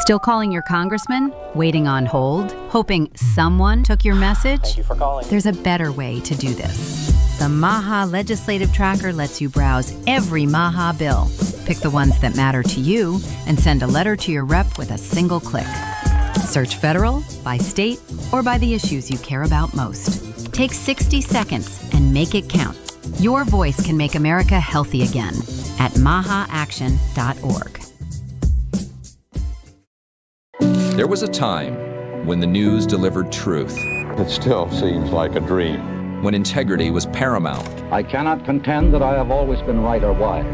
Still calling your congressman? Waiting on hold? Hoping someone took your message? Thank you for calling. There's a better way to do this. The MAHA Legislative Tracker lets you browse every MAHA bill. Pick the ones that matter to you and send a letter to your rep with a single click. Search federal, by state, or by the issues you care about most. Take 60 seconds and make it count. Your voice can make America healthy again at mahaaction.org. There was a time when the news delivered truth, It still seems like a dream. when integrity was paramount, I cannot contend that I have always been right or wise.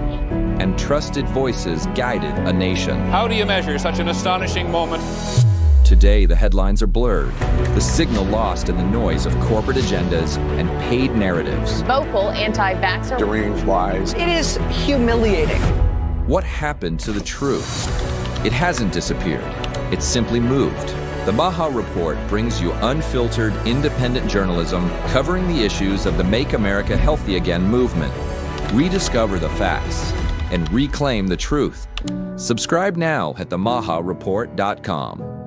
and trusted voices guided a nation. How do you measure such an astonishing moment? Today, the headlines are blurred, the signal lost in the noise of corporate agendas and paid narratives. Vocal anti-vaxxer. Deranged lies. It is humiliating. What happened to the truth? It hasn't disappeared. It's simply moved. The MAHA Report brings you unfiltered, independent journalism covering the issues of the Make America Healthy Again movement. Rediscover the facts and reclaim the truth. Subscribe now at themahareport.com.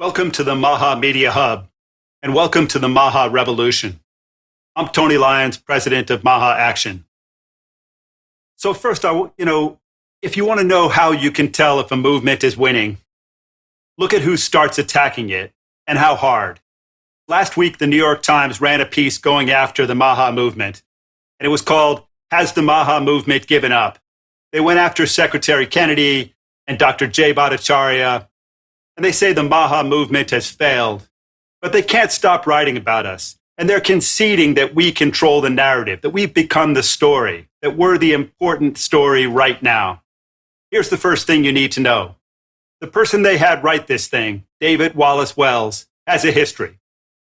Welcome to the MAHA Media Hub, and welcome to the MAHA Revolution. I'm Tony Lyons, president of MAHA Action. So first, if you want to know how you can tell if a movement is winning, look at who starts attacking it and how hard. Last week, the New York Times ran a piece going after the MAHA movement, and it was called, "Has the MAHA Movement Given Up?" They went after Secretary Kennedy and Dr. Jay Bhattacharya, and they say the MAHA movement has failed. But they can't stop writing about us. And they're conceding that we control the narrative, that we've become the story, that we're the important story right now. Here's the first thing you need to know. The person they had write this thing, David Wallace Wells, has a history.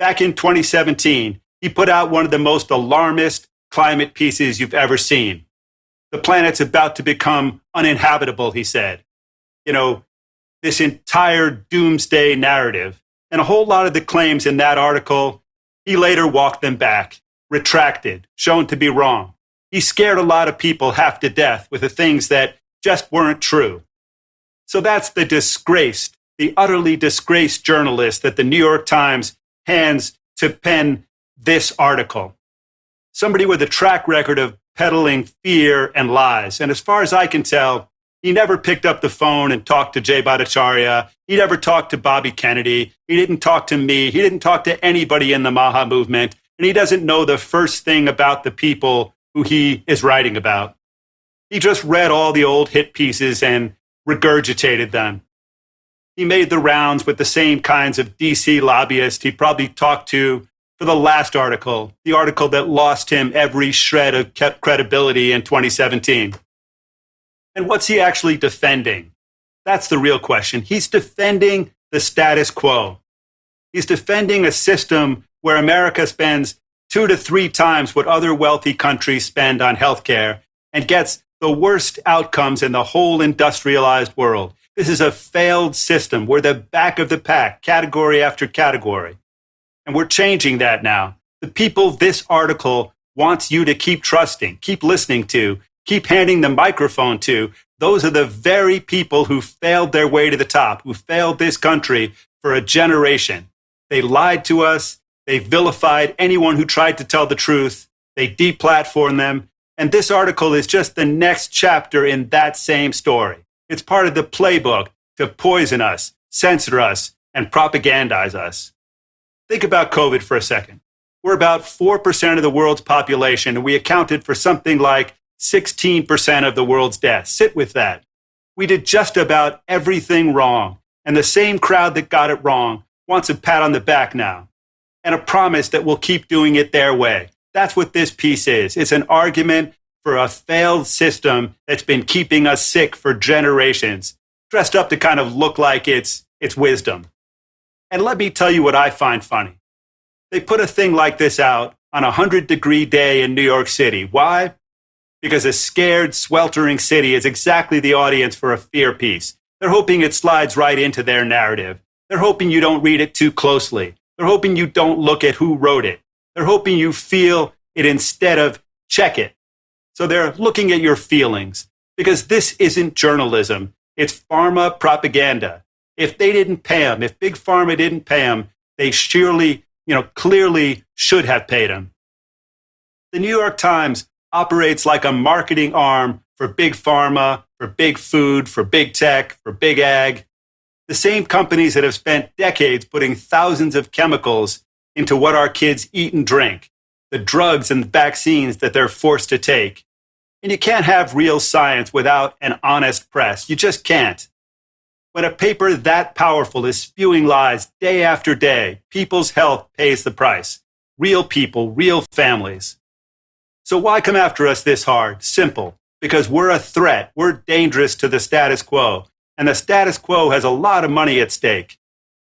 Back in 2017, he put out one of the most alarmist climate pieces you've ever seen. The planet's about to become uninhabitable, he said. This entire doomsday narrative, and a whole lot of the claims in that article, he later walked them back, retracted, shown to be wrong. He scared a lot of people half to death with the things that just weren't true. So that's the disgraced, the utterly disgraced journalist that the New York Times hands to pen this article. Somebody with a track record of peddling fear and lies. And as far as I can tell, he never picked up the phone and talked to Jay Bhattacharya. He never talked to Bobby Kennedy. He didn't talk to me. He didn't talk to anybody in the MAHA movement. And he doesn't know the first thing about the people who he is writing about. He just read all the old hit pieces and regurgitated them. He made the rounds with the same kinds of DC lobbyists he probably talked to for the last article, the article that lost him every shred of credibility in 2017. And what's he actually defending? That's the real question. He's defending the status quo. He's defending a system where America spends 2 to 3 times what other wealthy countries spend on healthcare and gets the worst outcomes in the whole industrialized world. This is a failed system. We're the back of the pack, category after category. And we're changing that now. The people this article wants you to keep trusting, keep listening to, keep handing the microphone to, those are the very people who failed their way to the top, who failed this country for a generation. They lied to us. They vilified anyone who tried to tell the truth. They deplatformed them. And this article is just the next chapter in that same story. It's part of the playbook to poison us, censor us, and propagandize us. Think about COVID for a second. We're about 4% of the world's population, and we accounted for something like 16% of the world's deaths. Sit with that. We did just about everything wrong. And the same crowd that got it wrong wants a pat on the back now and a promise that we'll keep doing it their way. That's what this piece is. It's an argument for a failed system that's been keeping us sick for generations, dressed up to kind of look like it's wisdom. And let me tell you what I find funny. They put a thing like this out on a 100-degree day in New York City. Why? Because a scared, sweltering city is exactly the audience for a fear piece. They're hoping it slides right into their narrative. They're hoping you don't read it too closely. They're hoping you don't look at who wrote it. They're hoping you feel it instead of check it. So they're looking at your feelings, because this isn't journalism. It's pharma propaganda. If they didn't pay them, if Big Pharma didn't pay them, they surely, clearly should have paid them. The New York Times operates like a marketing arm for Big Pharma, for big food, for big tech, for big ag. The same companies that have spent decades putting thousands of chemicals into what our kids eat and drink, the drugs and the vaccines that they're forced to take. And you can't have real science without an honest press. You just can't. When a paper that powerful is spewing lies day after day, people's health pays the price. Real people, real families. So why come after us this hard? Simple. Because we're a threat. We're dangerous to the status quo. And the status quo has a lot of money at stake.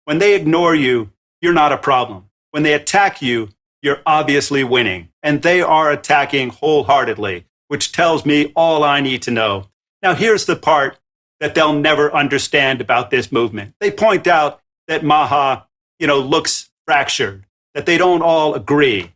When they ignore you, you're not a problem. When they attack you, you're obviously winning. And they are attacking wholeheartedly, which tells me all I need to know. Now, here's the part that they'll never understand about this movement. They point out that MAHA, looks fractured, that they don't all agree.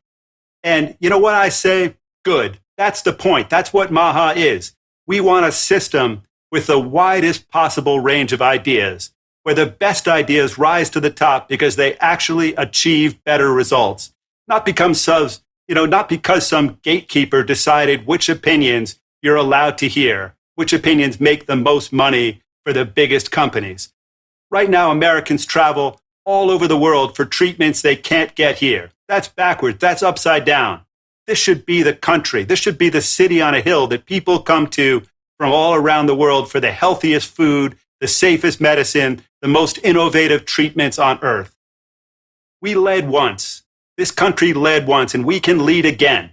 And you know what I say? Good. That's the point. That's what MAHA is. We want a system with the widest possible range of ideas, where the best ideas rise to the top because they actually achieve better results. Not because some gatekeeper decided which opinions you're allowed to hear, which opinions make the most money for the biggest companies. Right now, Americans travel all over the world for treatments they can't get here. That's backwards. That's upside down. This should be the country. This should be the city on a hill that people come to from all around the world for the healthiest food, the safest medicine, the most innovative treatments on earth. We led once. This country led once, and we can lead again.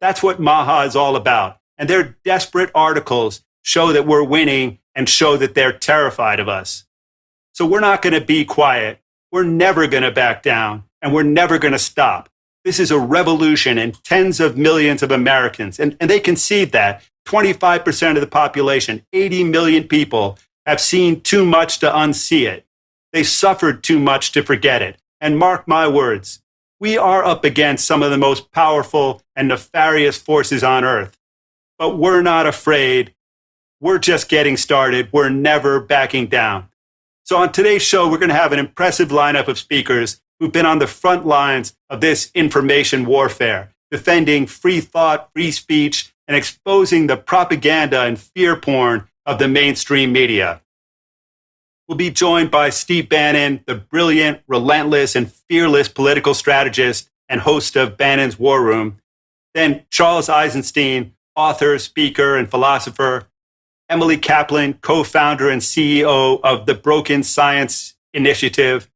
That's what MAHA is all about. And their desperate articles show that we're winning and show that they're terrified of us. So we're not going to be quiet. We're never going to back down, and we're never going to stop. This is a revolution in tens of millions of Americans, and they concede that. 25% of the population, 80 million people, have seen too much to unsee it. They suffered too much to forget it. And mark my words, we are up against some of the most powerful and nefarious forces on earth. But we're not afraid. We're just getting started. We're never backing down. So on today's show, we're going to have an impressive lineup of speakers who've been on the front lines of this information warfare, defending free thought, free speech, and exposing the propaganda and fear porn of the mainstream media. We'll be joined by Steve Bannon, the brilliant, relentless, and fearless political strategist and host of Bannon's War Room. Then Charles Eisenstein, author, speaker, and philosopher. Emily Kaplan, co-founder and CEO of the Broken Science Initiative.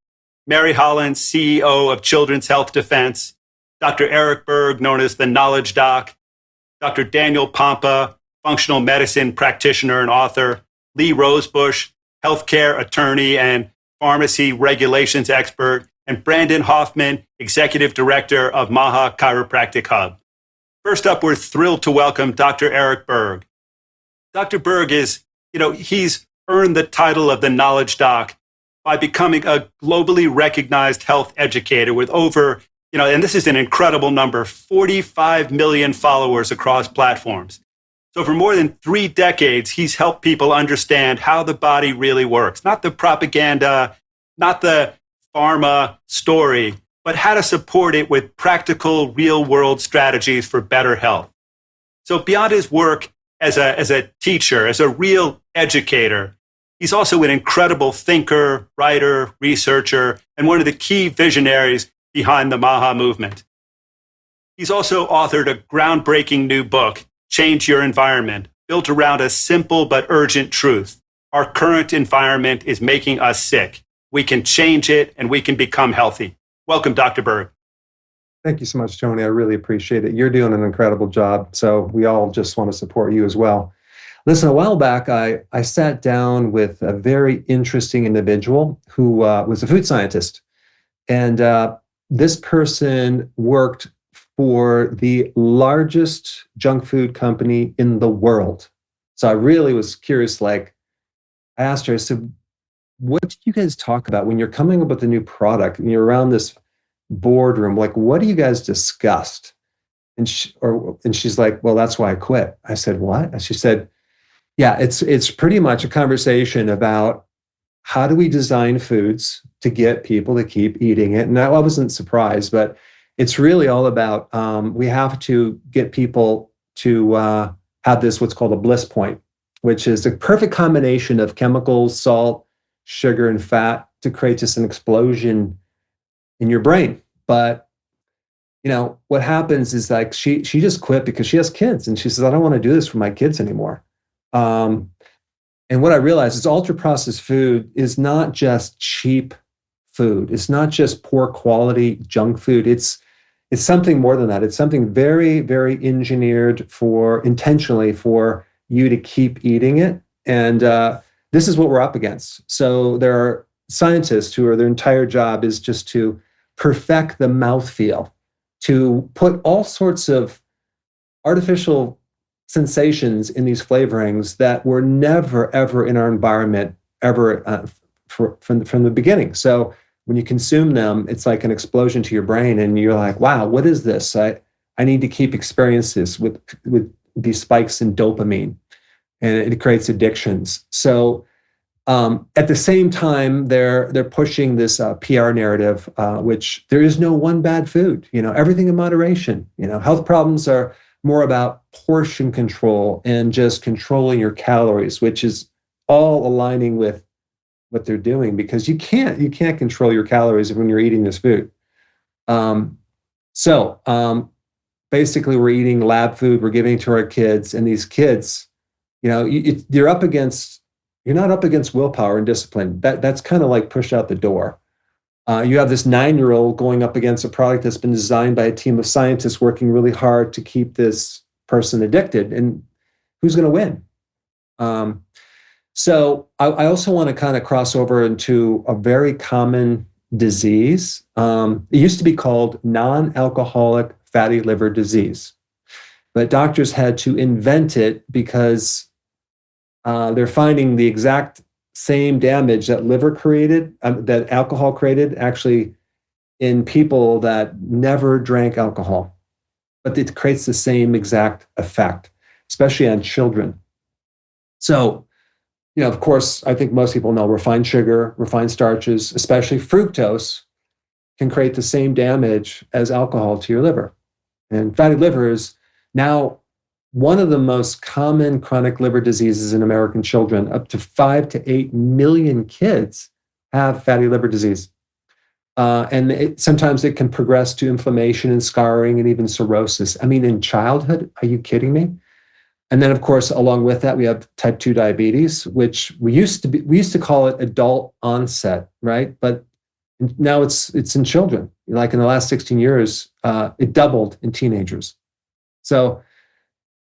Mary Holland, CEO of Children's Health Defense. Dr. Eric Berg, known as the Knowledge Doc. Dr. Daniel Pompa, functional medicine practitioner and author. Lee Rosebush, healthcare attorney and pharmacy regulations expert. And Brandon Hoffman, executive director of MAHA Chiropractic Hub. First up, we're thrilled to welcome Dr. Eric Berg. Dr. Berg is, he's earned the title of the Knowledge Doc by becoming a globally recognized health educator with over, and this is an incredible number, 45 million followers across platforms. So for more than 3 decades, he's helped people understand how the body really works, not the propaganda, not the pharma story, but how to support it with practical, real-world strategies for better health. So beyond his work as a teacher, as a real educator, he's also an incredible thinker, writer, researcher, and one of the key visionaries behind the MAHA movement. He's also authored a groundbreaking new book, Change Your Environment, built around a simple but urgent truth. Our current environment is making us sick. We can change it and we can become healthy. Welcome, Dr. Berg. Thank you so much, Tony. I really appreciate it. You're doing an incredible job. So we all just want to support you as well. Listen, a while back, I sat down with a very interesting individual who was a food scientist. And this person worked for the largest junk food company in the world. So I really was curious, like, I asked her, I said, what did you guys talk about when you're coming up with a new product and you're around this boardroom? Like, what do you guys discussed? And she's like, well, that's why I quit. I said, what? And she said, yeah, it's pretty much a conversation about how do we design foods to get people to keep eating it. And I wasn't surprised, but it's really all about we have to get people to have this what's called a bliss point, which is a perfect combination of chemicals, salt, sugar, and fat to create just an explosion in your brain. But what happens is, like, she just quit because she has kids, and she says, I don't want to do this for my kids anymore. And what I realized is ultra processed food is not just cheap food. It's not just poor quality junk food. It's something more than that. It's something very, very engineered intentionally for you to keep eating it. And this is what we're up against. So there are scientists who their entire job is just to perfect the mouthfeel, to put all sorts of artificial sensations in these flavorings that were never, ever in our environment, ever from the beginning. So when you consume them, it's like an explosion to your brain, and you're like, wow, what is this? I need to keep experiencing this with these spikes in dopamine, and it creates addictions. So at the same time, they're pushing this PR narrative, which there is no one bad food, everything in moderation. Health problems are more about portion control and just controlling your calories, which is all aligning with what they're doing, because you can't control your calories when you're eating this food. So basically, we're eating lab food, we're giving it to our kids, and these kids, you're not up against willpower and discipline. That's kind of like pushed out the door. You have this 9-year-old going up against a product that's been designed by a team of scientists working really hard to keep this person addicted. And who's going to win? So I also want to kind of cross over into a very common disease. It used to be called non-alcoholic fatty liver disease, but doctors had to invent it because they're finding the exact same damage that liver created, that alcohol created, actually in people that never drank alcohol. But it creates the same exact effect, especially on children. So, of course, I think most people know refined sugar, refined starches, especially fructose, can create the same damage as alcohol to your liver. And fatty liver is now one of the most common chronic liver diseases in American children. Up to 5 to 8 million kids have fatty liver disease. And sometimes it can progress to inflammation and scarring and even cirrhosis. I mean, in childhood, are you kidding me? And then, of course, along with that, we have type 2 diabetes, which we used to call it adult onset, right? But now it's in children. Like in the last 16 years, it doubled in teenagers. So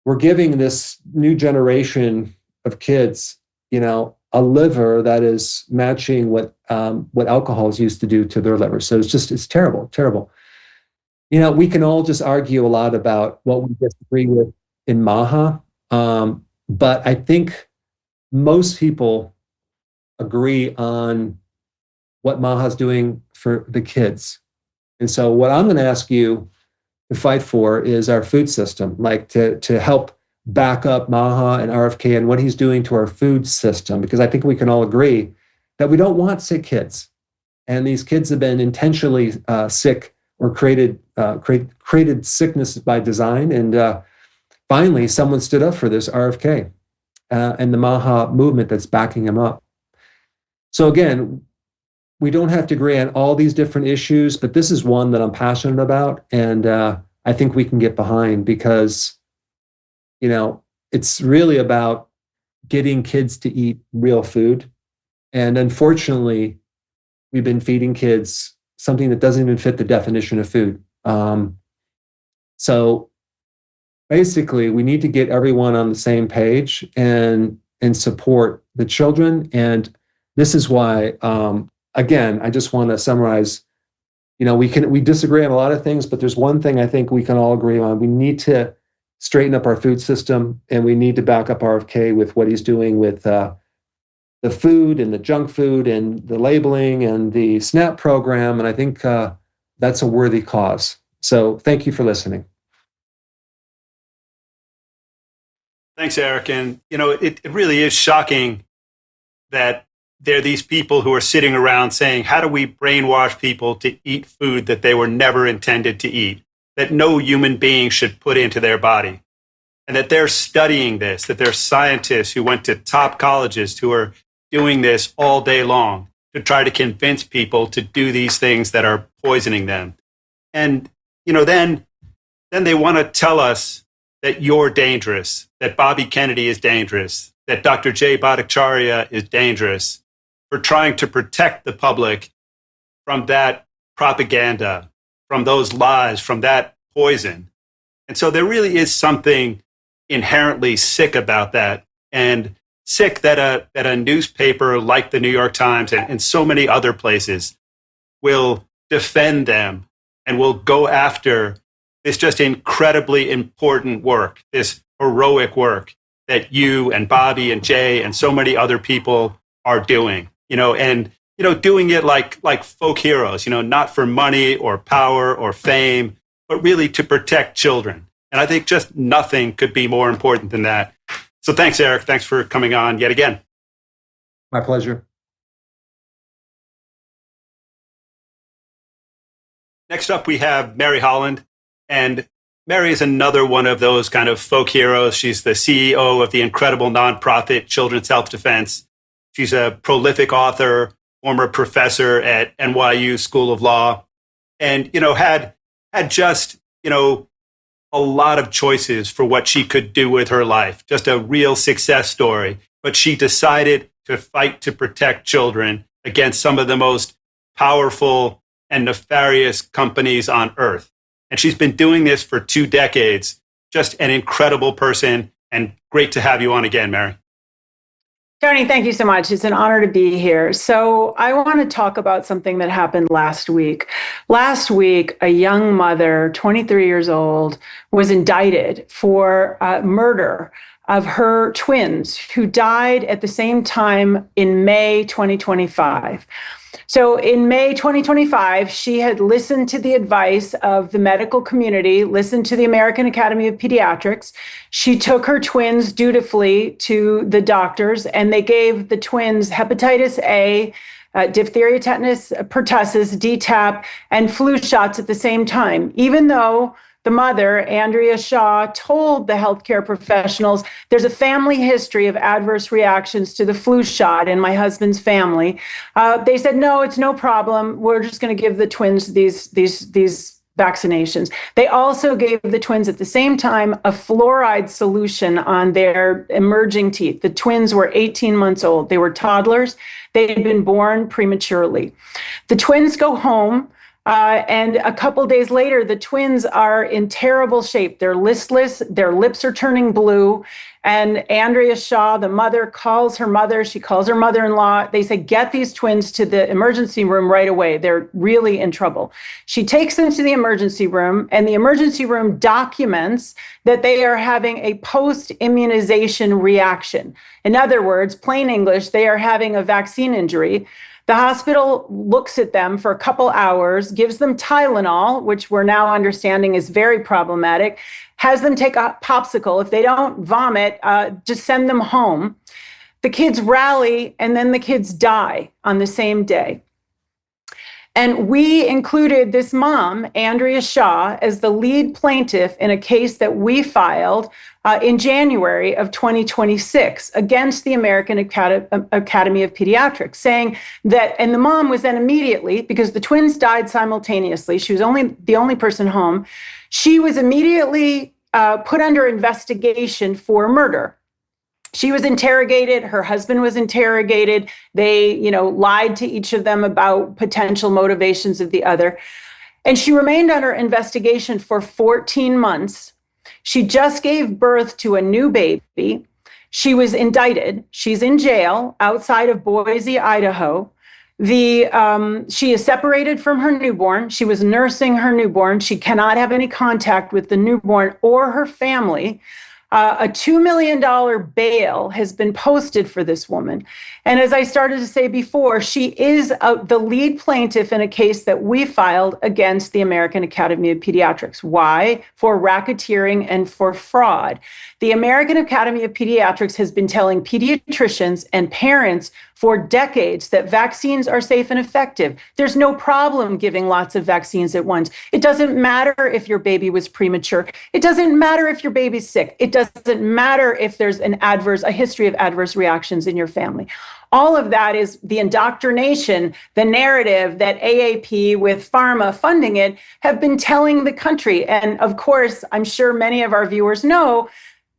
we're giving this new generation of kids, a liver that is matching what alcohols used to do to their liver. So it's terrible, terrible. We can all just argue a lot about what we disagree with in MAHA, but I think most people agree on what MAHA is doing for the kids. And so what I'm going to ask you to fight for is our food system, like to help back up MAHA and RFK and what he's doing to our food system, because I think we can all agree that we don't want sick kids. And these kids have been intentionally sick or created sickness by design. And finally, someone stood up for this, RFK, and the MAHA movement that's backing him up. So again, we don't have to agree on all these different issues, but this is one that I'm passionate about, and I think we can get behind because, it's really about getting kids to eat real food. And unfortunately, we've been feeding kids something that doesn't even fit the definition of food. So basically, we need to get everyone on the same page and support the children. And this is why, again, I just want to summarize. We disagree on a lot of things, but there's one thing I think we can all agree on. We need to straighten up our food system, and we need to back up RFK with what he's doing with the food and the junk food and the labeling and the SNAP program. And I think that's a worthy cause. So thank you for listening. Thanks, Eric. And, it really is shocking that there are these people who are sitting around saying, how do we brainwash people to eat food that they were never intended to eat, that no human being should put into their body? And that they're studying this, that there are scientists who went to top colleges who are doing this all day long to try to convince people to do these things that are poisoning them. And, then they want to tell us that you're dangerous, that Bobby Kennedy is dangerous, that Dr. Jay Bhattacharya is dangerous, for trying to protect the public from that propaganda, from those lies, from that poison. And so there really is something inherently sick about that, and sick that a newspaper like the New York Times and so many other places will defend them and will go after this just incredibly important work, this heroic work that you and Bobby and Jay and so many other people are doing, doing it like folk heroes, not for money or power or fame, but really to protect children. And I think just nothing could be more important than that. So thanks, Eric. Thanks for coming on yet again. My pleasure. Next up, we have Mary Holland. And Mary is another one of those kind of folk heroes. She's the CEO of the incredible nonprofit Children's Self Defense. She's a prolific author, former professor at NYU School of Law, and, had just, a lot of choices for what she could do with her life, just a real success story. But she decided to fight to protect children against some of the most powerful and nefarious companies on earth. And she's been doing this for 2 decades. Just an incredible person, and great to have you on again, Mary. Tony, thank you so much. It's an honor to be here. So I want to talk about something that happened last week. Last week, a young mother, 23 years old, was indicted for murder of her twins who died at the same time in May 2025. So in May 2025, she had listened to the advice of the medical community, listened to the American Academy of Pediatrics. She took her twins dutifully to the doctors, and they gave the twins hepatitis A, diphtheria, tetanus, pertussis, DTaP, and flu shots at the same time, even though the mother, Andrea Shaw, told the healthcare professionals, there's a family history of adverse reactions to the flu shot in my husband's family. They said, no, it's no problem. We're just going to give the twins these vaccinations. They also gave the twins at the same time a fluoride solution on their emerging teeth. The twins were 18 months old. They were toddlers. They had been born prematurely. The twins go home. And a couple days later, the twins are in terrible shape. They're listless. Their lips are turning blue. And Andrea Shaw, the mother, calls her mother. She calls her mother-in-law. They say, get these twins to the emergency room right away. They're really in trouble. She takes them to the emergency room, and the emergency room documents that they are having a post-immunization reaction. In other words, plain English, they are having a vaccine injury. The hospital looks at them for a couple hours, gives them Tylenol, which we're now understanding is very problematic, has them take a popsicle. If they don't vomit, just send them home. The kids rally, and then the kids die on the same day. And we included this mom, Andrea Shaw, as the lead plaintiff in a case that we filed in January of 2026 against the American Academy of Pediatrics, saying that, and the mom was then immediately, because the twins died simultaneously, she was the only person home, she was immediately put under investigation for murder. She was interrogated. Her husband was interrogated. They, lied to each of them about potential motivations of the other. And she remained under investigation for 14 months. She just gave birth to a new baby. She was indicted. She's in jail outside of Boise, Idaho. She is separated from her newborn. She was nursing her newborn. She cannot have any contact with the newborn or her family. A $2 million bail has been posted for this woman. And as I started to say before, she is the lead plaintiff in a case that we filed against the American Academy of Pediatrics. Why? For racketeering and for fraud. The American Academy of Pediatrics has been telling pediatricians and parents for decades that vaccines are safe and effective. There's no problem giving lots of vaccines at once. It doesn't matter if your baby was premature. It doesn't matter if your baby's sick. It doesn't matter if there's a history of adverse reactions in your family. All of that is the indoctrination, the narrative that AAP with pharma funding it have been telling the country. And of course, I'm sure many of our viewers know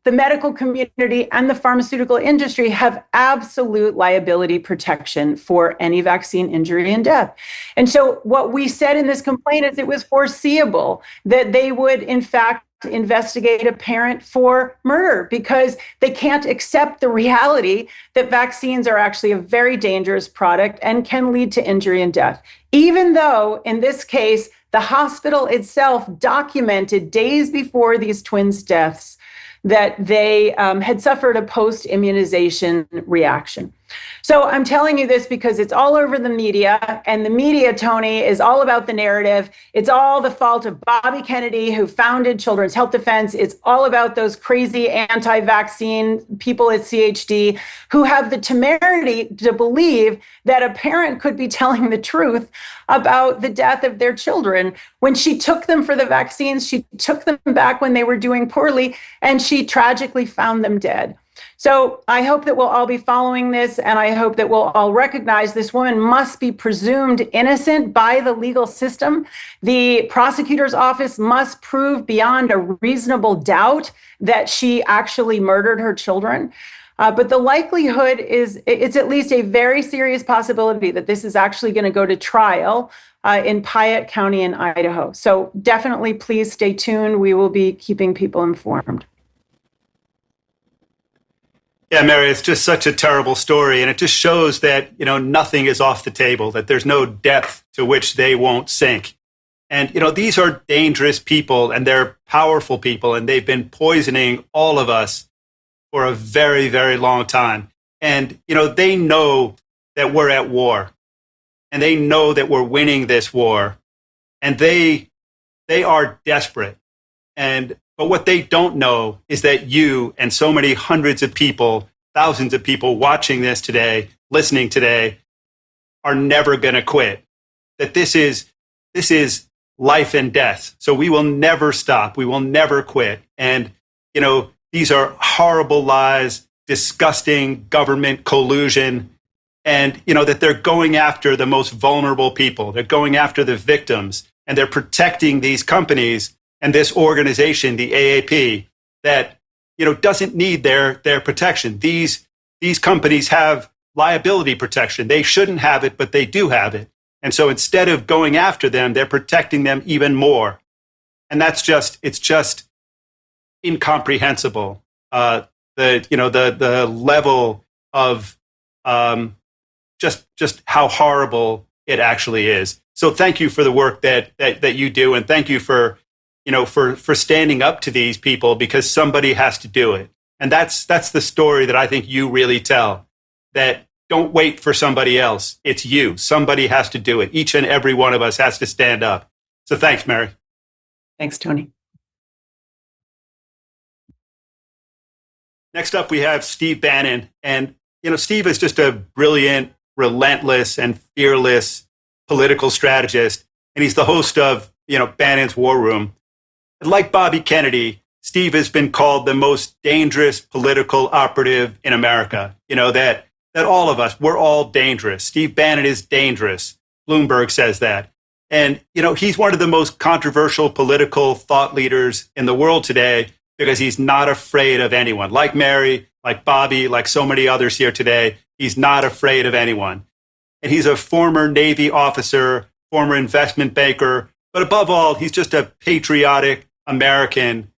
the medical community and the pharmaceutical industry have absolute liability protection for any vaccine injury and death. And so what we said in this complaint is it was foreseeable that they would, in fact, investigate a parent for murder because they can't accept the reality that vaccines are actually a very dangerous product and can lead to injury and death. Even though, in this case, the hospital itself documented days before these twins' deaths that they had suffered a post-immunization reaction. So I'm telling you this because it's all over the media, and the media, Tony, is all about the narrative. It's all the fault of Bobby Kennedy, who founded Children's Health Defense. It's all about those crazy anti-vaccine people at CHD who have the temerity to believe that a parent could be telling the truth about the death of their children. When she took them for the vaccines, she took them back when they were doing poorly, and she tragically found them dead. So I hope that we'll all be following this, and I hope that we'll all recognize this woman must be presumed innocent by the legal system. The prosecutor's office must prove beyond a reasonable doubt that she actually murdered her children. But the likelihood is it's at least a very serious possibility that this is actually going to go to trial in Piatt County in Idaho. So definitely please stay tuned. We will be keeping people informed. Yeah, Mary, it's just such a terrible story. And it just shows that, nothing is off the table, that there's no depth to which they won't sink. And, these are dangerous people and they're powerful people, and they've been poisoning all of us for a very, very long time. And, they know that we're at war, and they know that we're winning this war, and they are desperate. But what they don't know is that you and so many hundreds of people, thousands of people watching this today, listening today, are never going to quit. That this is life and death. So we will never stop. We will never quit. And, these are horrible lies, disgusting government collusion, and, that they're going after the most vulnerable people. They're going after the victims, and they're protecting these companies and this organization, the AAP, that doesn't need their protection. These companies have liability protection. They shouldn't have it, but they do have it. And so instead of going after them, they're protecting them even more. And it's just incomprehensible. The level of just how horrible it actually is. So thank you for the work that you do, and thank you for standing up to these people, because somebody has to do it. And that's the story that I think you really tell, that don't wait for somebody else. It's you. Somebody has to do it. Each and every one of us has to stand up. So thanks, Mary. Thanks, Tony. Next up, we have Steve Bannon. And, Steve is just a brilliant, relentless, and fearless political strategist. And he's the host of, Bannon's War Room. Like Bobby Kennedy, Steve has been called the most dangerous political operative in America. That all of us, we're all dangerous. Steve Bannon is dangerous. Bloomberg says that. And, he's one of the most controversial political thought leaders in the world today, because he's not afraid of anyone. Like Mary, like Bobby, like so many others here today, he's not afraid of anyone. And he's a former Navy officer, former investment banker, But above all, he's just a patriotic American,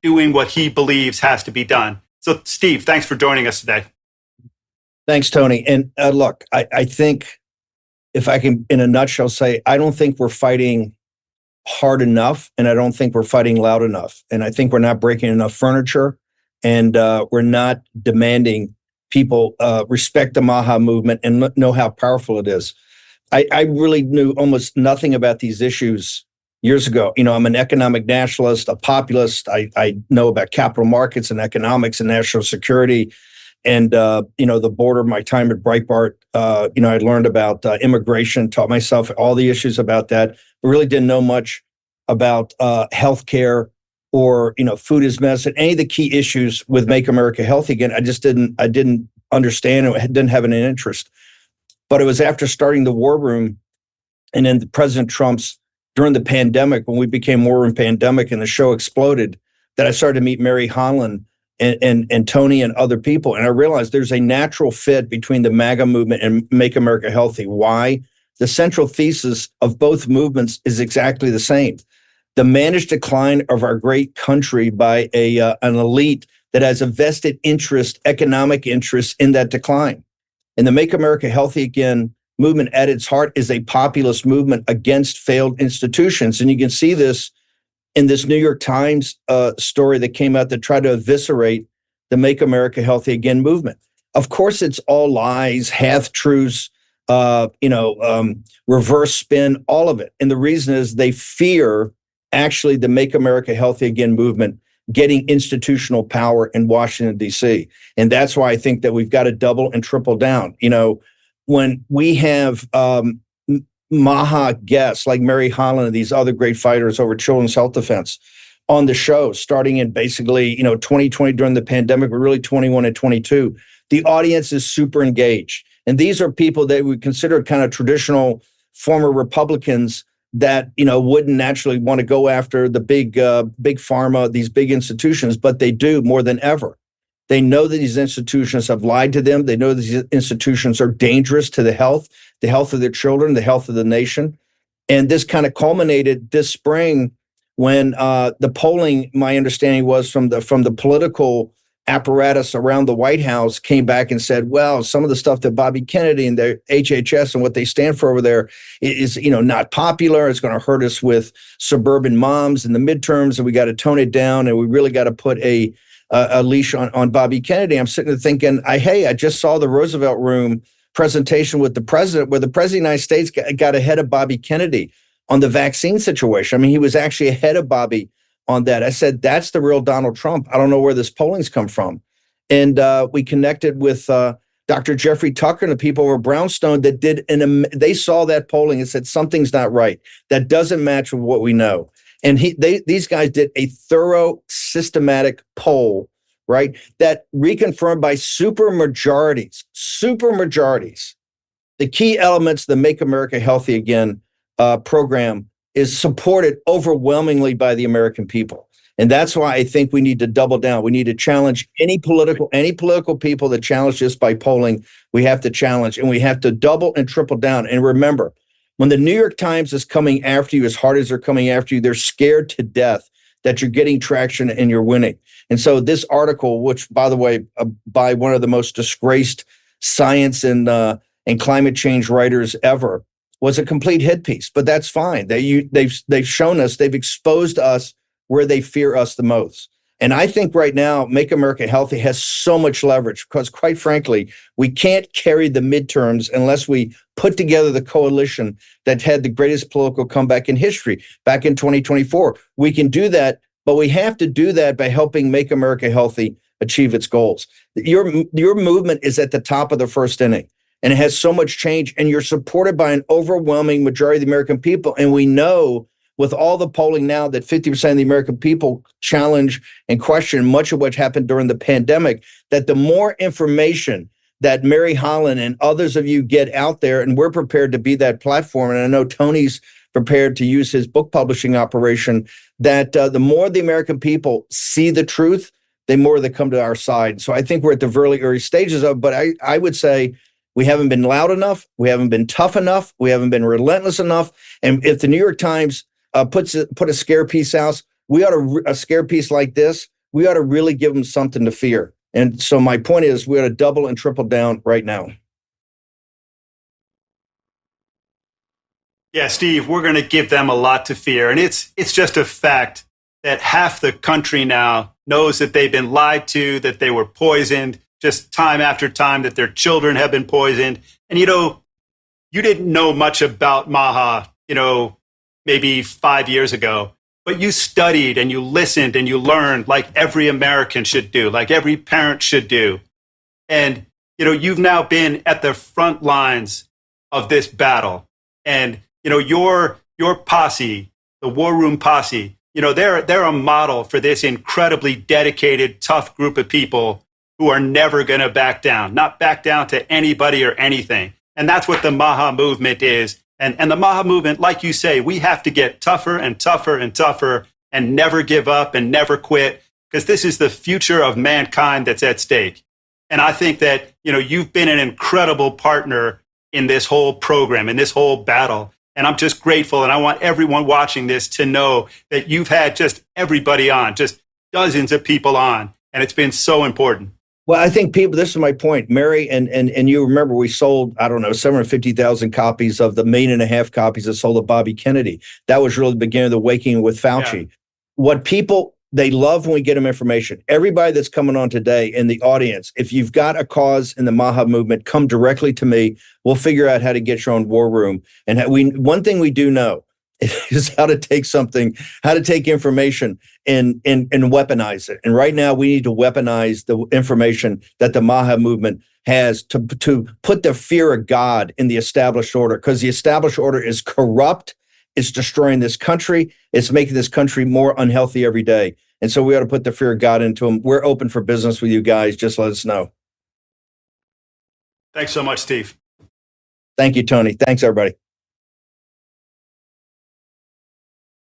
doing what he believes has to be done. So, Steve, thanks for joining us today. Thanks, Tony. And look, I think if I can, in a nutshell, say, I don't think we're fighting hard enough, and I don't think we're fighting loud enough. And I think we're not breaking enough furniture, and we're not demanding people respect the MAHA movement and know how powerful it is. I really knew almost nothing about these issues years ago. I'm an economic nationalist, a populist. I know about capital markets and economics and national security. And, the border, my time at Breitbart, I learned about immigration, taught myself all the issues about that, but really didn't know much about healthcare or, food as medicine, any of the key issues with Make America Healthy Again. I didn't understand it, didn't have any interest. But it was after starting the War Room and then President Trump's, during the pandemic, when we became War Room Pandemic and the show exploded, that I started to meet Mary Holland and Tony and other people. And I realized there's a natural fit between the MAGA movement and Make America Healthy. Why? The central thesis of both movements is exactly the same. The managed decline of our great country by an elite that has a vested interest, economic interest in that decline. And the Make America Healthy Again movement at its heart is a populist movement against failed institutions. And you can see this in this New York Times story that came out that tried to eviscerate the Make America Healthy Again movement. Of course, it's all lies, half-truths, reverse spin, all of it. And the reason is they fear actually the Make America Healthy Again movement getting institutional power in Washington, D.C. And that's why I think that we've got to double and triple down. When we have MAHA guests like Mary Holland and these other great fighters over children's health defense on the show, starting in basically, 2020 during the pandemic, but really 21 and 22, the audience is super engaged. And these are people that we consider kind of traditional former Republicans that, wouldn't naturally want to go after the big pharma, these big institutions, but they do more than ever. They know that these institutions have lied to them. They know that these institutions are dangerous to the health of their children, the health of the nation. And this kind of culminated this spring when the polling, my understanding was from the political apparatus around the White House came back and said, well, some of the stuff that Bobby Kennedy and their HHS and what they stand for over there is, not popular. It's going to hurt us with suburban moms in the midterms, and we got to tone it down, and we really got to put a leash on Bobby Kennedy. I'm sitting there thinking, I just saw the Roosevelt Room presentation with the president, where the president of the United States got ahead of Bobby Kennedy on the vaccine situation. I mean, he was actually ahead of Bobby on that. I said, that's the real Donald Trump. I don't know where this polling's come from. And we connected with Dr. Jeffrey Tucker and the people over Brownstone that they saw that polling and said, something's not right. That doesn't match with what we know. And these guys did a thorough, systematic poll, right, that reconfirmed by supermajorities, the key elements of the Make America Healthy Again program is supported overwhelmingly by the American people. And that's why I think we need to double down. We need to challenge any political people that challenge this by polling. We have to challenge, and we have to double and triple down. And remember, when the New York Times is coming after you as hard as they're coming after you, they're scared to death that you're getting traction and you're winning. And so this article, which, by the way, by one of the most disgraced science and climate change writers ever, was a complete hit piece. But that's fine. They've shown us, they've exposed us where they fear us the most. And I think right now, Make America Healthy has so much leverage because, quite frankly, we can't carry the midterms unless we put together the coalition that had the greatest political comeback in history back in 2024. We can do that, but we have to do that by helping Make America Healthy achieve its goals. Your movement is at the top of the first inning, and it has so much change, and you're supported by an overwhelming majority of the American people. And we know with all the polling now that 50% of the American people challenge and question much of what happened during the pandemic, that the more information that Mary Holland and others of you get out there, and we're prepared to be that platform, and I know Tony's prepared to use his book publishing operation, that the more the American people see the truth, the more they come to our side. So I think we're at the very early stages of, but I would say we haven't been loud enough, we haven't been tough enough, we haven't been relentless enough, and if the New York Times put a scare piece out, a scare piece like this, we ought to really give them something to fear. And so my point is, we ought to double and triple down right now. Yeah, Steve, we're going to give them a lot to fear. And it's just a fact that half the country now knows that they've been lied to, that they were poisoned just time after time, that their children have been poisoned. And, you didn't know much about MAHA, maybe 5 years ago, but you studied and you listened and you learned like every American should do, like every parent should do. And, you've now been at the front lines of this battle. And, your posse, the War Room Posse, they're a model for this incredibly dedicated, tough group of people who are never going to back down, not back down to anybody or anything. And that's what the MAHA movement is. And the MAHA movement, like you say, we have to get tougher and tougher and tougher and never give up and never quit, because this is the future of mankind that's at stake. And I think that, you've been an incredible partner in this whole program, in this whole battle. And I'm just grateful. And I want everyone watching this to know that you've had just everybody on, just dozens of people on. And it's been so important. Well, I think this is my point, Mary, and you remember we sold, 750,000 copies of the 1.5 million copies that sold of Bobby Kennedy. That was really the beginning of the waking with Fauci. Yeah. What people, they love when we get them information. Everybody that's coming on today in the audience, if you've got a cause in the MAHA movement, come directly to me. We'll figure out how to get you on War Room. And one thing we do know is how to take information and weaponize it. And right now we need to weaponize the information that the MAHA movement has to put the fear of God in the established order, because the established order is corrupt. It's destroying this country. It's making this country more unhealthy every day. And so we ought to put the fear of God into them. We're open for business with you guys. Just let us know. Thanks so much, Steve. Thank you, Tony. Thanks, everybody.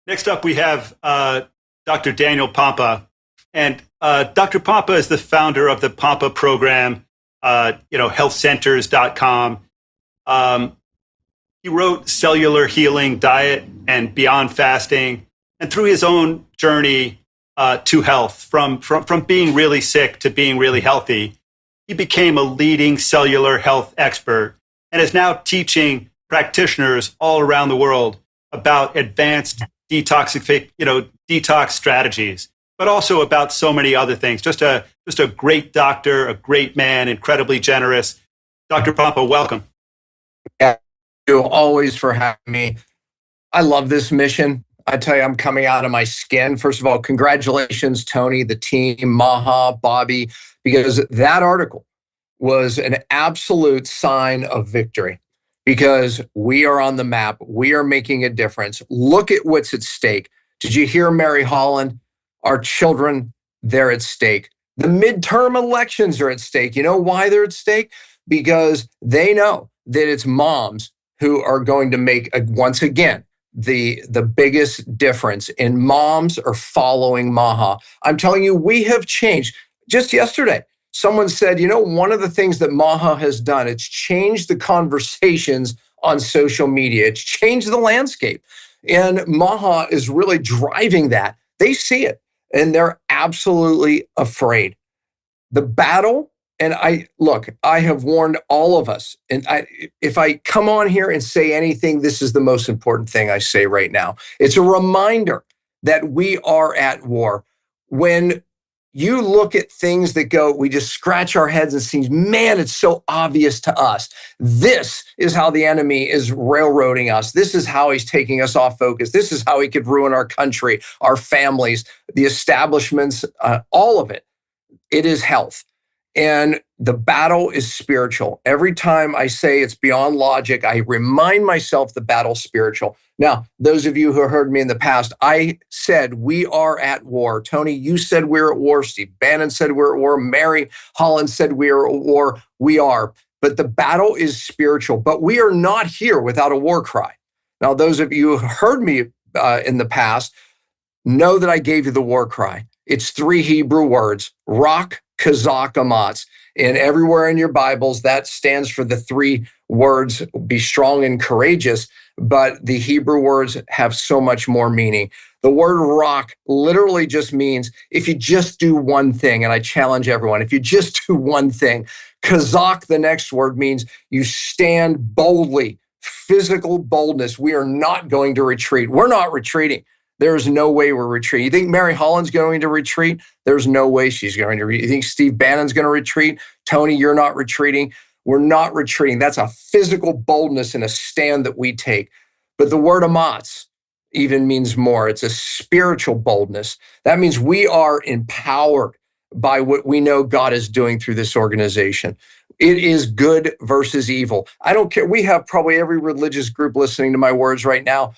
Next up, we have Dr. Daniel Pompa. And Dr. Pompa is the founder of the Pompa program, healthcenters.com. He wrote Cellular Healing, Diet, and Beyond Fasting. And through his own journey to health, from being really sick to being really healthy, he became a leading cellular health expert and is now teaching practitioners all around the world about advanced detox strategies, but also about so many other things. Just a great doctor, a great man, incredibly generous. Dr. Pompa, welcome. Yeah, you always for having me. I love this mission. I tell you, I'm coming out of my skin. First of all, congratulations, Tony, the team, MAHA, Bobby, because that article was an absolute sign of victory. Because we are on the map. We are making a difference. Look at what's at stake. Did you hear Mary Holland? Our children, they're at stake. The midterm elections are at stake. You know why they're at stake? Because they know that it's moms who are going to make, once again, the biggest difference. And moms are following MAHA. I'm telling you, we have changed. Just yesterday, someone said, one of the things that MAHA has done, it's changed the conversations on social media. It's changed the landscape. And MAHA is really driving that. They see it, and they're absolutely afraid. The battle, and I have warned all of us, and if I come on here and say anything, this is the most important thing I say right now. It's a reminder that we are at war. When you look at things that we just scratch our heads and see, man, it's so obvious to us. This is how the enemy is railroading us. This is how he's taking us off focus. This is how he could ruin our country, our families, the establishments, all of it. It is health. And the battle is spiritual. Every time I say it's beyond logic, I remind myself the battle's spiritual. Now, those of you who heard me in the past, I said we are at war. Tony, you said we're at war. Steve Bannon said we're at war. Mary Holland said we are at war. We are. But the battle is spiritual. But we are not here without a war cry. Now, those of you who heard me in the past know that I gave you the war cry. It's 3 Hebrew words, Rak, Kazak, Amatz. And everywhere in your Bibles, that stands for the three words, be strong and courageous. But the Hebrew words have so much more meaning. The word rock literally just means if you just do one thing, and I challenge everyone, if you just do one thing. Kazakh, the next word, means you stand boldly, physical boldness. We are not going to retreat. We're not retreating. There's no way we're retreating. You think Mary Holland's going to retreat? There's no way she's going to retreat. You think Steve Bannon's going to retreat? Tony, you're not retreating. We're not retreating. That's a physical boldness and a stand that we take. But the word amatz even means more. It's a spiritual boldness. That means we are empowered by what we know God is doing through this organization. It is good versus evil. I don't care. We have probably every religious group listening to my words right now.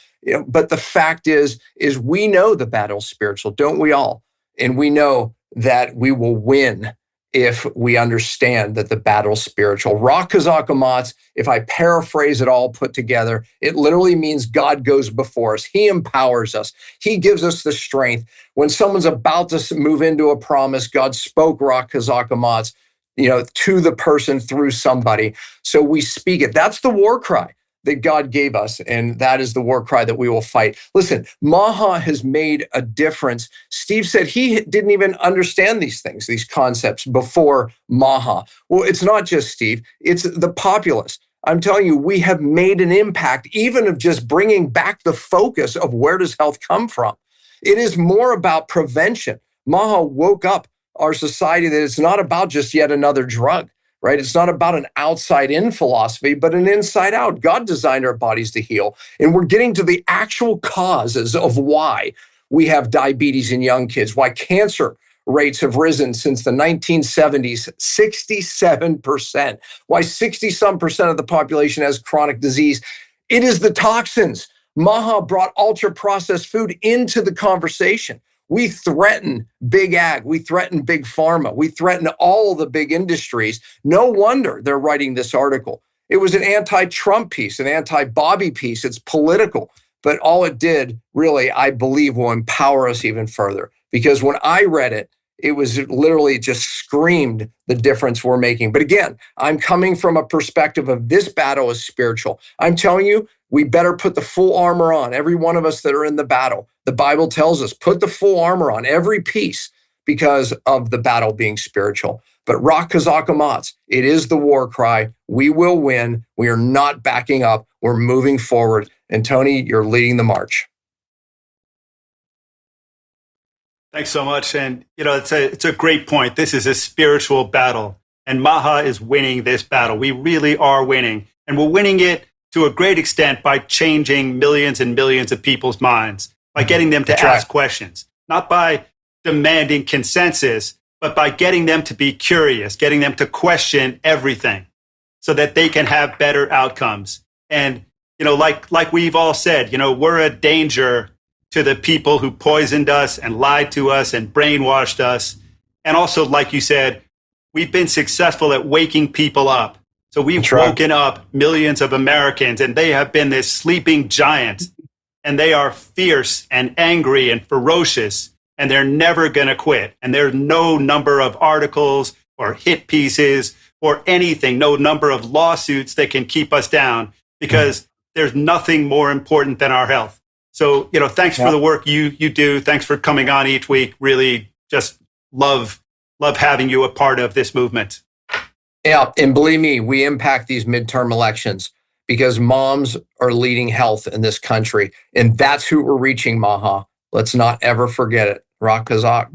But the fact is we know the battle's spiritual, don't we all? And we know that we will win if we understand that the battle's spiritual. Ra Kazakh Amatz, if I paraphrase it all put together, it literally means God goes before us. He empowers us. He gives us the strength. When someone's about to move into a promise, God spoke Ra Kazakh Amatz, to the person through somebody. So we speak it. That's the war cry that God gave us, and that is the war cry that we will fight. Listen, MAHA has made a difference. Steve said he didn't even understand these things, these concepts before MAHA. Well, it's not just Steve, it's the populace. I'm telling you, we have made an impact, even of just bringing back the focus of where does health come from. It is more about prevention. MAHA woke up our society that it's not about just yet another drug. Right? It's not about an outside-in philosophy, but an inside-out. God designed our bodies to heal. And we're getting to the actual causes of why we have diabetes in young kids, why cancer rates have risen since the 1970s, 67%, why 60-some% of the population has chronic disease. It is the toxins. MAHA brought ultra-processed food into the conversation. We threaten big ag, we threaten big pharma, we threaten all the big industries. No wonder they're writing this article. It was an anti-Trump piece, an anti-Bobby piece. It's political, but all it did really, I believe, will empower us even further. Because when I read it, it was literally just screamed the difference we're making. But again, I'm coming from a perspective of this battle is spiritual. I'm telling you, we better put the full armor on, every one of us that are in the battle. The Bible tells us, put the full armor on, every piece, because of the battle being spiritual. But Ra Kazakh Amatz, it is the war cry. We will win. We are not backing up. We're moving forward. And Tony, you're leading the march. Thanks so much. And, it's a great point. This is a spiritual battle, and MAHA is winning this battle. We really are winning, and we're winning it to a great extent by changing millions and millions of people's minds, by getting them to ask questions, not by demanding consensus, but by getting them to be curious, getting them to question everything so that they can have better outcomes. And, like we've all said, we're a danger to the people who poisoned us and lied to us and brainwashed us. And also, like you said, we've been successful at waking people up. So we've woken up millions of Americans, and they have been this sleeping giant, and they are fierce and angry and ferocious, and they're never going to quit. And there's no number of articles or hit pieces or anything, no number of lawsuits that can keep us down, because there's nothing more important than our health. So, thanks for the work you do. Thanks for coming on each week. Really just love having you a part of this movement. Yeah, and believe me, we impact these midterm elections because moms are leading health in this country, and that's who we're reaching, MAHA. Let's not ever forget it. Ra Kazakh.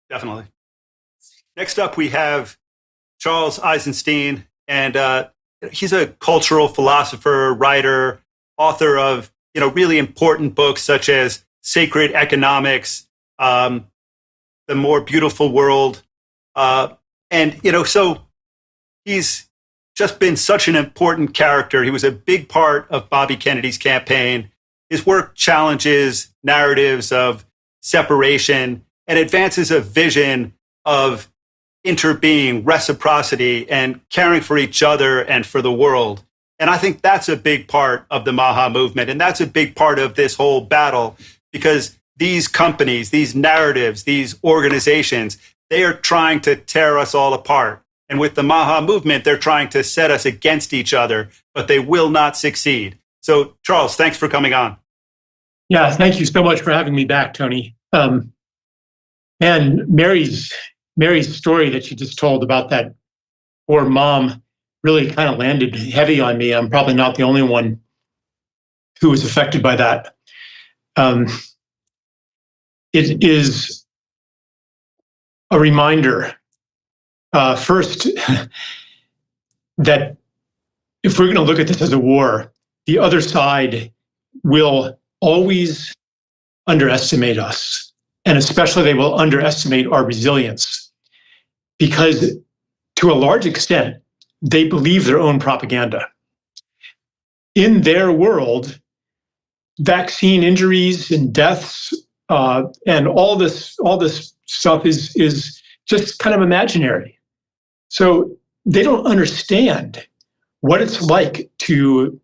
Definitely. Next up, we have Charles Eisenstein, and he's a cultural philosopher, writer, author of really important books such as Sacred Economics, The More Beautiful World. So he's just been such an important character. He was a big part of Bobby Kennedy's campaign. His work challenges narratives of separation and advances a vision of interbeing, reciprocity, and caring for each other and for the world. And I think that's a big part of the MAHA movement. And that's a big part of this whole battle, because these companies, these narratives, these organizations, They are trying to tear us all apart. And with the MAHA movement, they're trying to set us against each other, but they will not succeed. So, Charles, thanks for coming on. Yeah, thank you so much for having me back, Tony. And Mary's story that she just told about that poor mom really kind of landed heavy on me. I'm probably not the only one who was affected by that. It is a reminder, first, that if we're going to look at this as a war, the other side will always underestimate us. And especially they will underestimate our resilience, because to a large extent, they believe their own propaganda. In their world, vaccine injuries and deaths and all this stuff is just kind of imaginary. So they don't understand what it's like to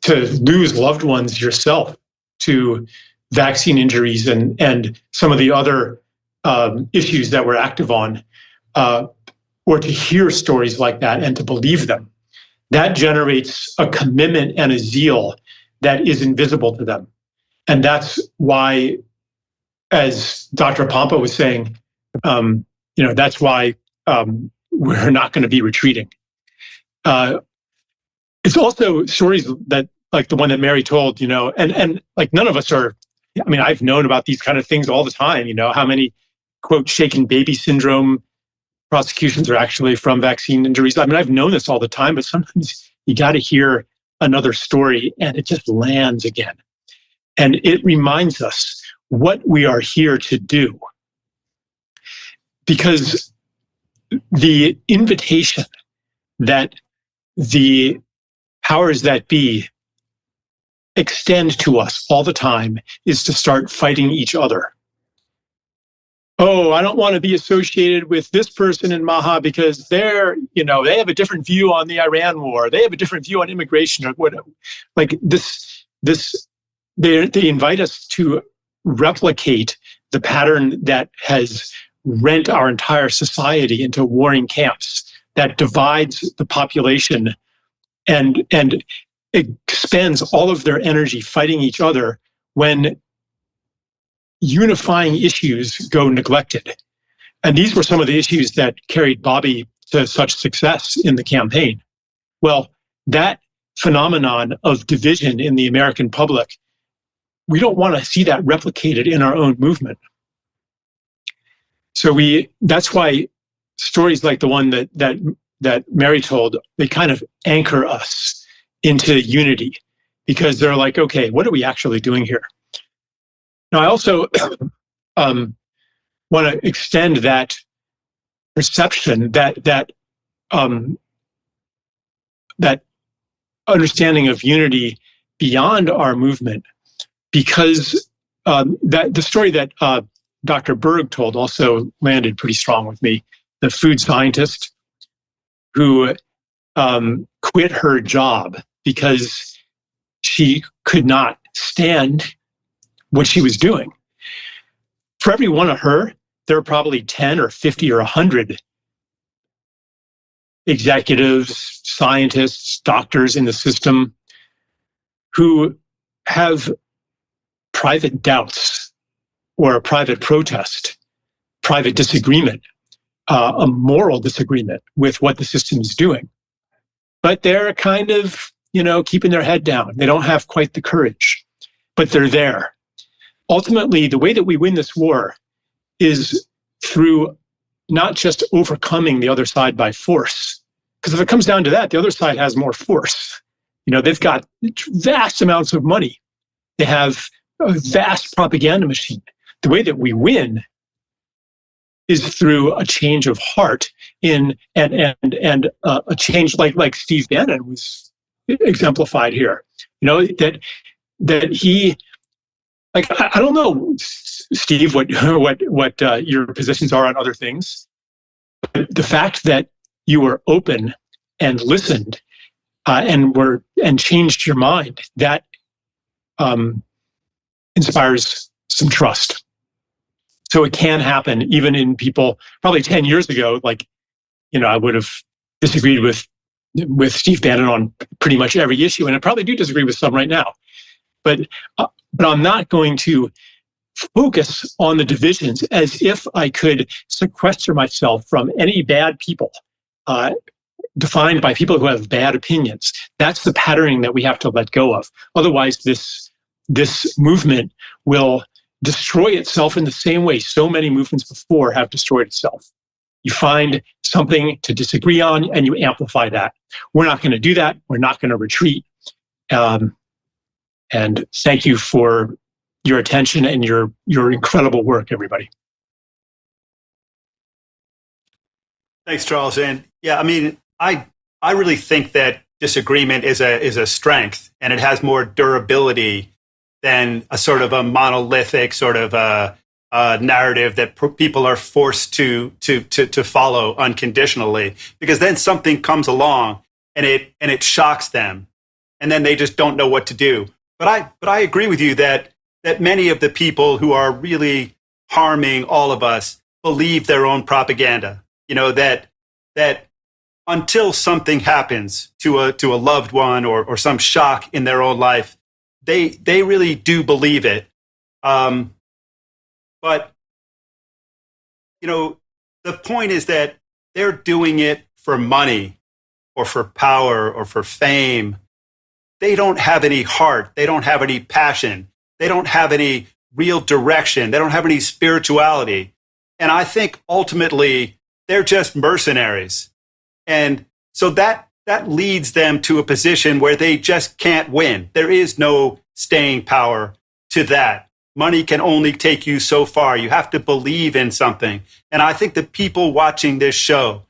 lose loved ones yourself to vaccine injuries and some of the other issues that we're active on, or to hear stories like that and to believe them. That generates a commitment and a zeal that is invisible to them. And that's why, as Dr. Pompa was saying, that's why we're not going to be retreating. It's also stories that, like the one that Mary told, and like none of us are, I've known about these kind of things all the time, how many, quote, shaken baby syndrome prosecutions are actually from vaccine injuries. I've known this all the time, but sometimes you got to hear another story and it just lands again. And it reminds us what we are here to do. Because the invitation that the powers that be extend to us all the time is to start fighting each other. Oh, I don't want to be associated with this person in MAHA because they have a different view on the Iran war. They have a different view on immigration or whatever. Like this, they invite us to replicate the pattern that has rent our entire society into warring camps, that divides the population and expends all of their energy fighting each other when unifying issues go neglected. And these were some of the issues that carried Bobby to such success in the campaign. Well, that phenomenon of division in the American public, we don't want to see that replicated in our own movement. So that's why stories like the one that Mary told, they kind of anchor us into unity, because they're like, okay, what are we actually doing here? Now, I also want to extend that perception, that understanding of unity beyond our movement, because that the story that Dr. Berg told also landed pretty strong with me. The food scientist who quit her job because she could not stand what she was doing. For every one of her, there are probably 10 or 50 or 100 executives, scientists, doctors in the system who have private doubts or a private protest, private disagreement, a moral disagreement with what the system is doing. But they're kind of, keeping their head down. They don't have quite the courage, but they're there. Ultimately, the way that we win this war is through not just overcoming the other side by force. Because if it comes down to that, the other side has more force. They've got vast amounts of money. They have a vast propaganda machine. The way that we win is through a change of heart and a change like Steve Bannon was exemplified here. That he, like, I don't know, Steve, what your positions are on other things, but the fact that you were open and listened and changed your mind, that inspires some trust. So it can happen even in people probably 10 years ago. Like, I would have disagreed with Steve Bannon on pretty much every issue, and I probably do disagree with some right now. But I'm not going to focus on the divisions as if I could sequester myself from any bad people defined by people who have bad opinions. That's the patterning that we have to let go of. Otherwise, this movement will destroy itself in the same way so many movements before have destroyed itself. You find something to disagree on and you amplify that. We're not going to do that. We're not going to retreat. And thank you for your attention and your incredible work, everybody. Thanks, Charles. And yeah, I mean, I really think that disagreement is a strength, and it has more durability than a sort of a monolithic sort of a narrative that people are forced to follow unconditionally, because then something comes along and it shocks them, and then they just don't know what to do. But I agree with you that many of the people who are really harming all of us believe their own propaganda. That until something happens to a loved one or some shock in their own life, they really do believe it. But the point is that they're doing it for money or for power or for fame. They don't have any heart. They don't have any passion. They don't have any real direction. They don't have any spirituality. And I think ultimately they're just mercenaries. And so that leads them to a position where they just can't win. There is no staying power to that. Money can only take you so far. You have to believe in something. And I think the people watching this show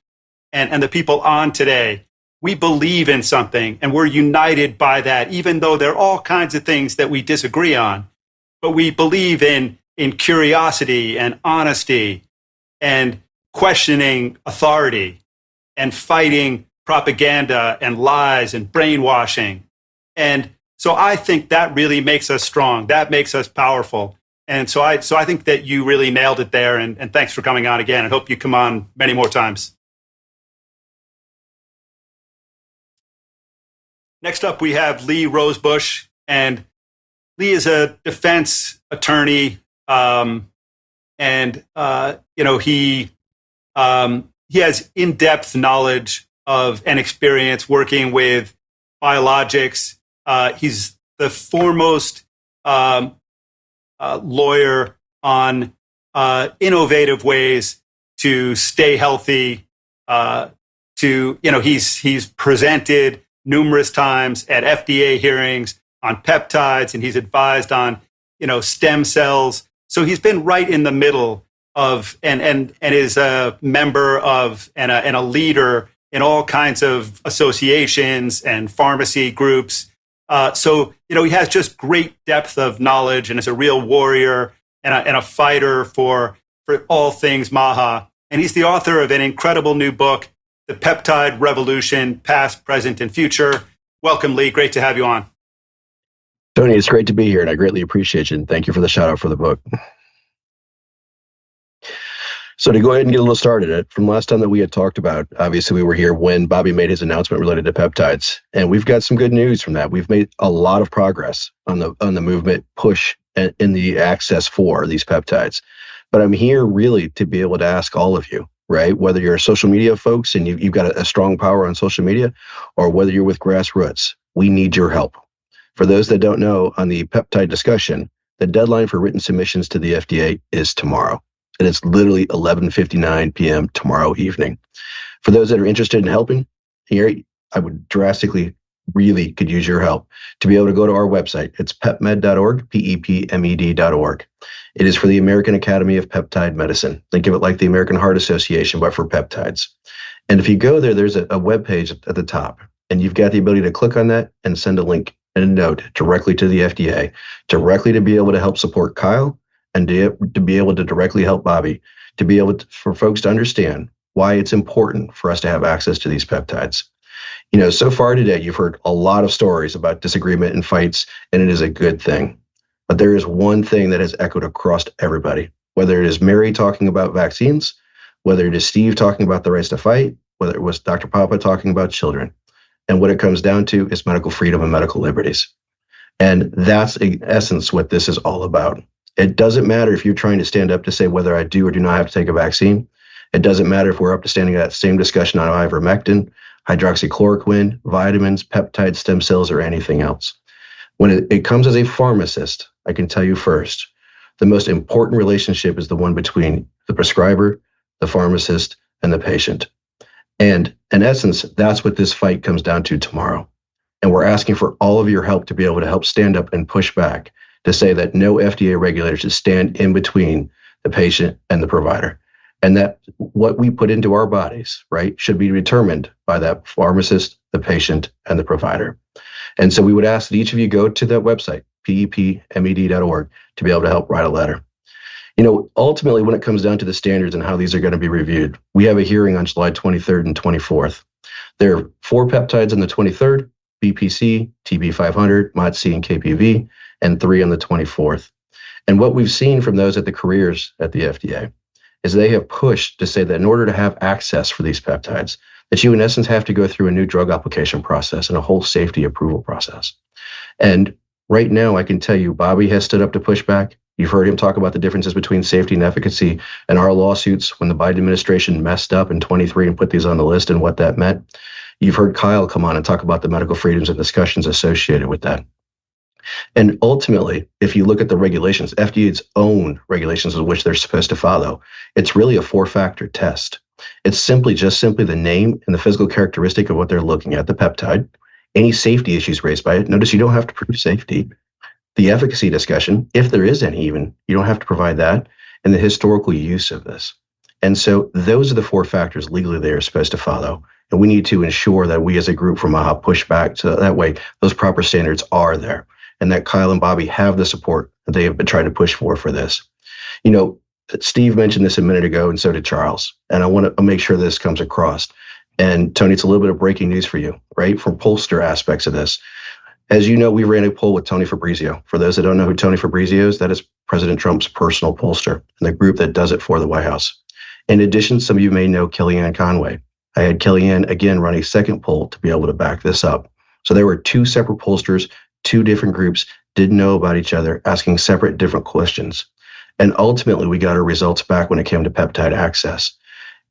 and the people on today, we believe in something and we're united by that, even though there are all kinds of things that we disagree on. But we believe in curiosity and honesty and questioning authority and fighting propaganda and lies and brainwashing. And so I think that really makes us strong. That makes us powerful. And so I think that you really nailed it there. And thanks for coming on again. I hope you come on many more times. Next up, we have Lee Rosebush. And Lee is a defense attorney. He has in-depth knowledge of and experience working with biologics. He's the foremost lawyer on innovative ways to stay healthy. He's presented numerous times at FDA hearings on peptides, and he's advised on stem cells. So he's been right in the middle of and is a member of and a leader in all kinds of associations and pharmacy groups. So he has just great depth of knowledge and is a real warrior and a fighter for all things MAHA. And he's the author of an incredible new book, The Peptide Revolution: Past, Present, and Future. Welcome, Lee. Great to have you on. Tony, it's great to be here, and I greatly appreciate you. And thank you for the shout out for the book. So to go ahead and get a little started, from last time that we had talked about, obviously we were here when Bobby made his announcement related to peptides, and we've got some good news from that. We've made a lot of progress on the movement push in the access for these peptides. But I'm here really to be able to ask all of you, right? Whether you're social media folks and you've got a strong power on social media, or whether you're with grassroots, we need your help. For those that don't know, on the peptide discussion, the deadline for written submissions to the FDA is tomorrow. And it's literally 11:59 p.m. tomorrow evening. For those that are interested in helping, here, I would drastically, really could use your help to be able to go to our website. It's pepmed.org, PEPMED.org. It is for the American Academy of Peptide Medicine. Think of it like the American Heart Association, but for peptides. And if you go there, there's a web page at the top, and you've got the ability to click on that and send a link and a note directly to the FDA, directly to be able to help support Kyle, and to be able to directly help Bobby, to be able to, for folks to understand why it's important for us to have access to these peptides. So far today, you've heard a lot of stories about disagreement and fights, and it is a good thing. But there is one thing that has echoed across everybody, whether it is Mary talking about vaccines, whether it is Steve talking about the rights to fight, whether it was Dr. Papa talking about children. And what it comes down to is medical freedom and medical liberties. And that's in essence what this is all about. It doesn't matter if you're trying to stand up to say whether I do or do not have to take a vaccine. It doesn't matter if we're up to standing that same discussion on ivermectin, hydroxychloroquine, vitamins, peptides, stem cells, or anything else. When it comes as a pharmacist, I can tell you first, the most important relationship is the one between the prescriber, the pharmacist, and the patient. And in essence, that's what this fight comes down to tomorrow. And we're asking for all of your help to be able to help stand up and push back to say that no FDA regulator should stand in between the patient and the provider. And that what we put into our bodies, right, should be determined by that pharmacist, the patient, and the provider. And so we would ask that each of you go to that website, pepmed.org, to be able to help write a letter. Ultimately, when it comes down to the standards and how these are going to be reviewed, we have a hearing on July 23rd and 24th. There are 4 peptides on the 23rd, BPC, TB500, MOTC, and KPV, and 3 on the 24th. And what we've seen from those at the careers at the FDA is they have pushed to say that in order to have access for these peptides, that you in essence have to go through a new drug application process and a whole safety approval process. And right now, I can tell you, Bobby has stood up to push back. You've heard him talk about the differences between safety and efficacy and our lawsuits when the Biden administration messed up in 23 and put these on the list and what that meant. You've heard Kyle come on and talk about the medical freedoms and discussions associated with that. And ultimately, if you look at the regulations, FDA's own regulations of which they're supposed to follow, it's really a 4-factor test. It's simply the name and the physical characteristic of what they're looking at, the peptide, any safety issues raised by it. Notice you don't have to prove safety. The efficacy discussion, if there is any even, you don't have to provide that, and the historical use of this. And so those are the 4 factors legally they are supposed to follow. And we need to ensure that we as a group from MAHA push back so that way those proper standards are there and that Kyle and Bobby have the support that they have been trying to push for this. Steve mentioned this a minute ago, and so did Charles. And I want to make sure this comes across. And Tony, it's a little bit of breaking news for you, right? From pollster aspects of this. As you know, we ran a poll with Tony Fabrizio. For those that don't know who Tony Fabrizio is, that is President Trump's personal pollster and the group that does it for the White House. In addition, some of you may know Kellyanne Conway. I had Kellyanne again run a second poll to be able to back this up. So there were 2 separate pollsters, 2 different groups, didn't know about each other, asking separate different questions. And ultimately, we got our results back when it came to peptide access.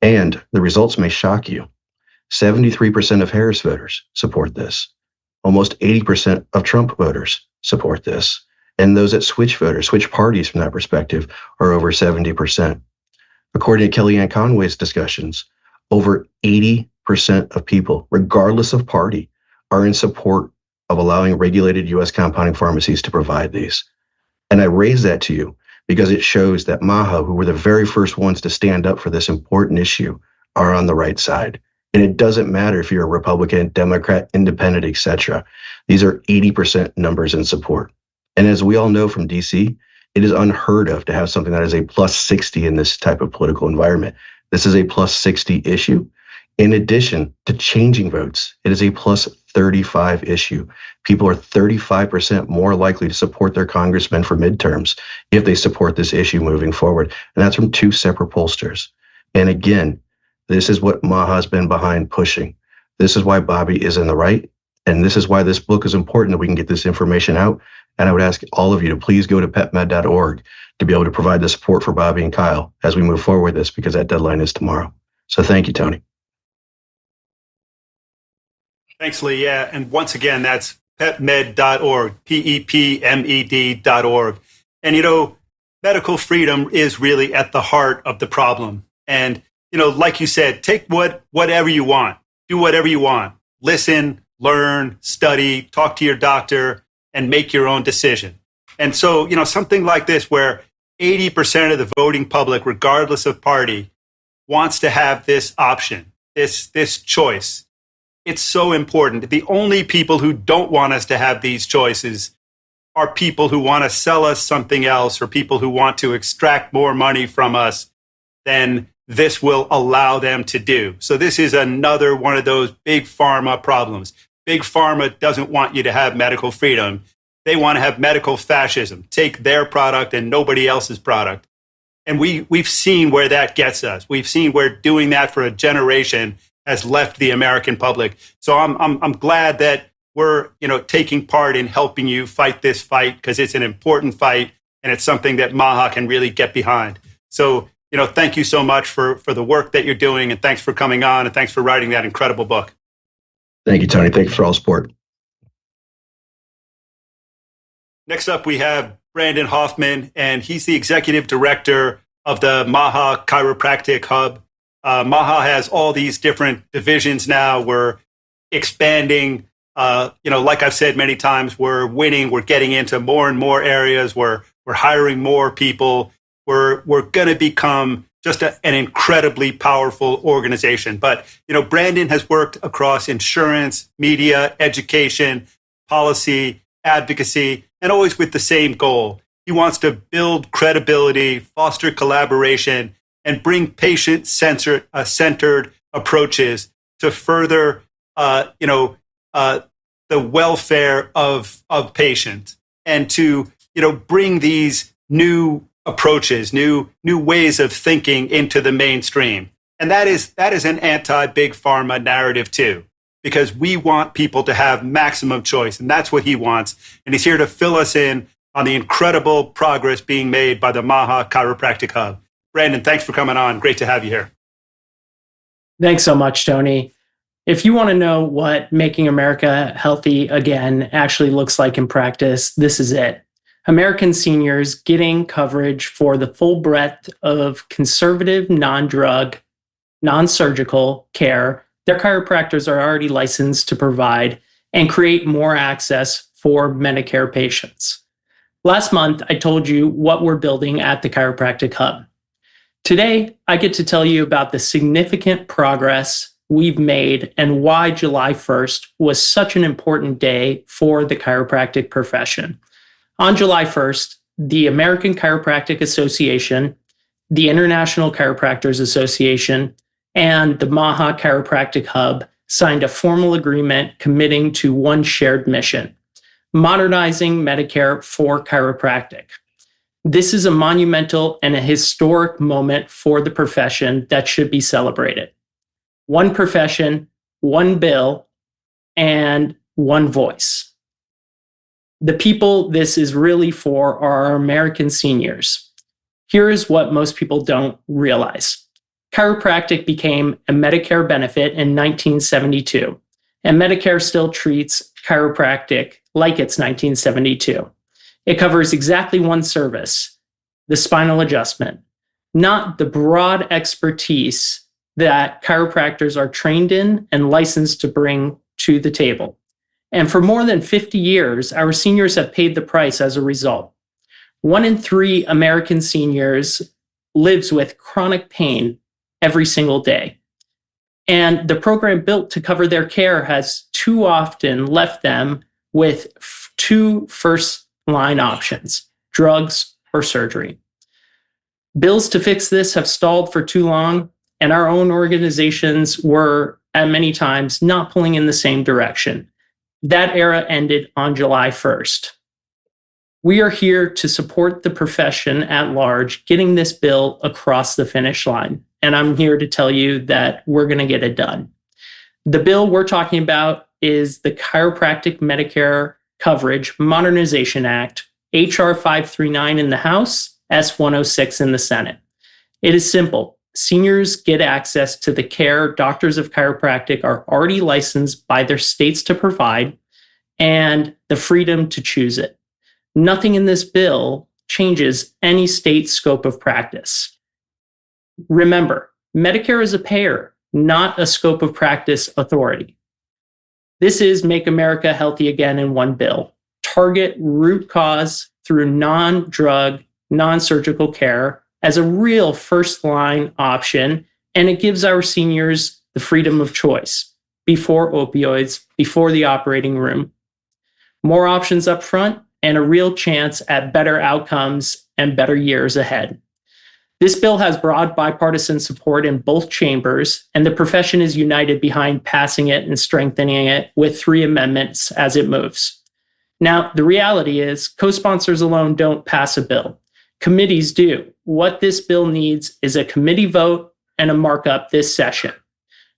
And the results may shock you. 73% of Harris voters support this. Almost 80% of Trump voters support this. And those that switch parties from that perspective, are over 70%. According to Kellyanne Conway's discussions, over 80% of people, regardless of party, are in support of allowing regulated U.S. compounding pharmacies to provide these. And I raise that to you because it shows that MAHA, who were the very first ones to stand up for this important issue, are on the right side. And it doesn't matter if you're a Republican, Democrat, Independent, etc. These are 80% numbers in support. And as we all know from DC, it is unheard of to have something that is a plus 60 in this type of political environment. This is a plus 60 issue. In addition to changing votes, it is a plus 35 issue. People are 35% more likely to support their congressman for midterms if they support this issue moving forward. And that's from 2 separate pollsters. And again, this is what MAHA has been behind pushing. This is why Bobby is in the right. And this is why this book is important, that we can get this information out. And I would ask all of you to please go to pepmed.org to be able to provide the support for Bobby and Kyle as we move forward with this, because that deadline is tomorrow. So thank you, Tony. Thanks, Lee. Yeah. And once again, that's pepmed.org, PEPMED.org. And, medical freedom is really at the heart of the problem. And, like you said, take whatever you want, do whatever you want, listen, learn, study, talk to your doctor, and make your own decision. And so, something like this where 80% of the voting public, regardless of party, wants to have this option, this choice. It's so important. The only people who don't want us to have these choices are people who want to sell us something else, or people who want to extract more money from us than this will allow them to do. So this is another one of those big pharma problems. Big pharma doesn't want you to have medical freedom. They want to have medical fascism. Take their product and nobody else's product. And we've seen where that gets us. We've seen where doing that for a generation has left the American public. So I'm glad that we're taking part in helping you fight this fight, because it's an important fight and it's something that MAHA can really get behind. So thank you so much for the work that you're doing, and thanks for coming on, and thanks for writing that incredible book. Thank you, Tony. Thank you for all the support. Next up, we have Brandon Hoffman, and he's the executive director of the MAHA Chiropractic Hub. MAHA has all these different divisions now. We're expanding. Like I've said many times, we're winning. We're getting into more and more areas. We're hiring more people. We're going to become just an incredibly powerful organization. But Brandon has worked across insurance, media, education, policy, advocacy, and always with the same goal. He wants to build credibility, foster collaboration, and bring patient-centered approaches to further, the welfare of patients, and to bring these new approaches, new ways of thinking into the mainstream. And that is an anti-big pharma narrative too, because we want people to have maximum choice, and that's what he wants. And he's here to fill us in on the incredible progress being made by the MAHA Chiropractic Hub. Brandon, thanks for coming on. Great to have you here. Thanks so much, Tony. If you want to know what making America healthy again actually looks like in practice, this is it. American seniors getting coverage for the full breadth of conservative, non-drug, non-surgical care their chiropractors are already licensed to provide, and create more access for Medicare patients. Last month, I told you what we're building at the Chiropractic Hub. Today, I get to tell you about the significant progress we've made and why July 1st was such an important day for the chiropractic profession. On July 1st, the American Chiropractic Association, the International Chiropractors Association, and the MAHA Chiropractic Hub signed a formal agreement committing to one shared mission: modernizing Medicare for chiropractic. This is a monumental and a historic moment for the profession that should be celebrated. One profession, one bill, and one voice. The people this is really for are our American seniors. Here is what most people don't realize. Chiropractic became a Medicare benefit in 1972, and Medicare still treats chiropractic like it's 1972. It covers exactly one service, the spinal adjustment, not the broad expertise that chiropractors are trained in and licensed to bring to the table. And for more than 50 years, our seniors have paid the price as a result. 1 in 3 American seniors lives with chronic pain every single day. And the program built to cover their care has too often left them with 2 first-line options: drugs or surgery. Bills to fix this have stalled for too long, and our own organizations were, at many times, not pulling in the same direction. That era ended on July 1st. We are here to support the profession at large, getting this bill across the finish line. And I'm here to tell you that we're going to get it done. The bill we're talking about is the Chiropractic Medicare Coverage Modernization Act, H.R. 539 in the House, S-106 in the Senate. It is simple. Seniors get access to the care doctors of chiropractic are already licensed by their states to provide, and the freedom to choose it. Nothing in this bill changes any state scope of practice. Remember, Medicare is a payer, not a scope of practice authority. This is Make America Healthy Again in one bill. Target root cause through non-drug, non-surgical care as a real first-line option, and it gives our seniors the freedom of choice before opioids, before the operating room. More options up front and a real chance at better outcomes and better years ahead. This bill has broad bipartisan support in both chambers, and the profession is united behind passing it and strengthening it with 3 amendments as it moves. Now, the reality is, co-sponsors alone don't pass a bill. Committees do. What this bill needs is a committee vote and a markup this session.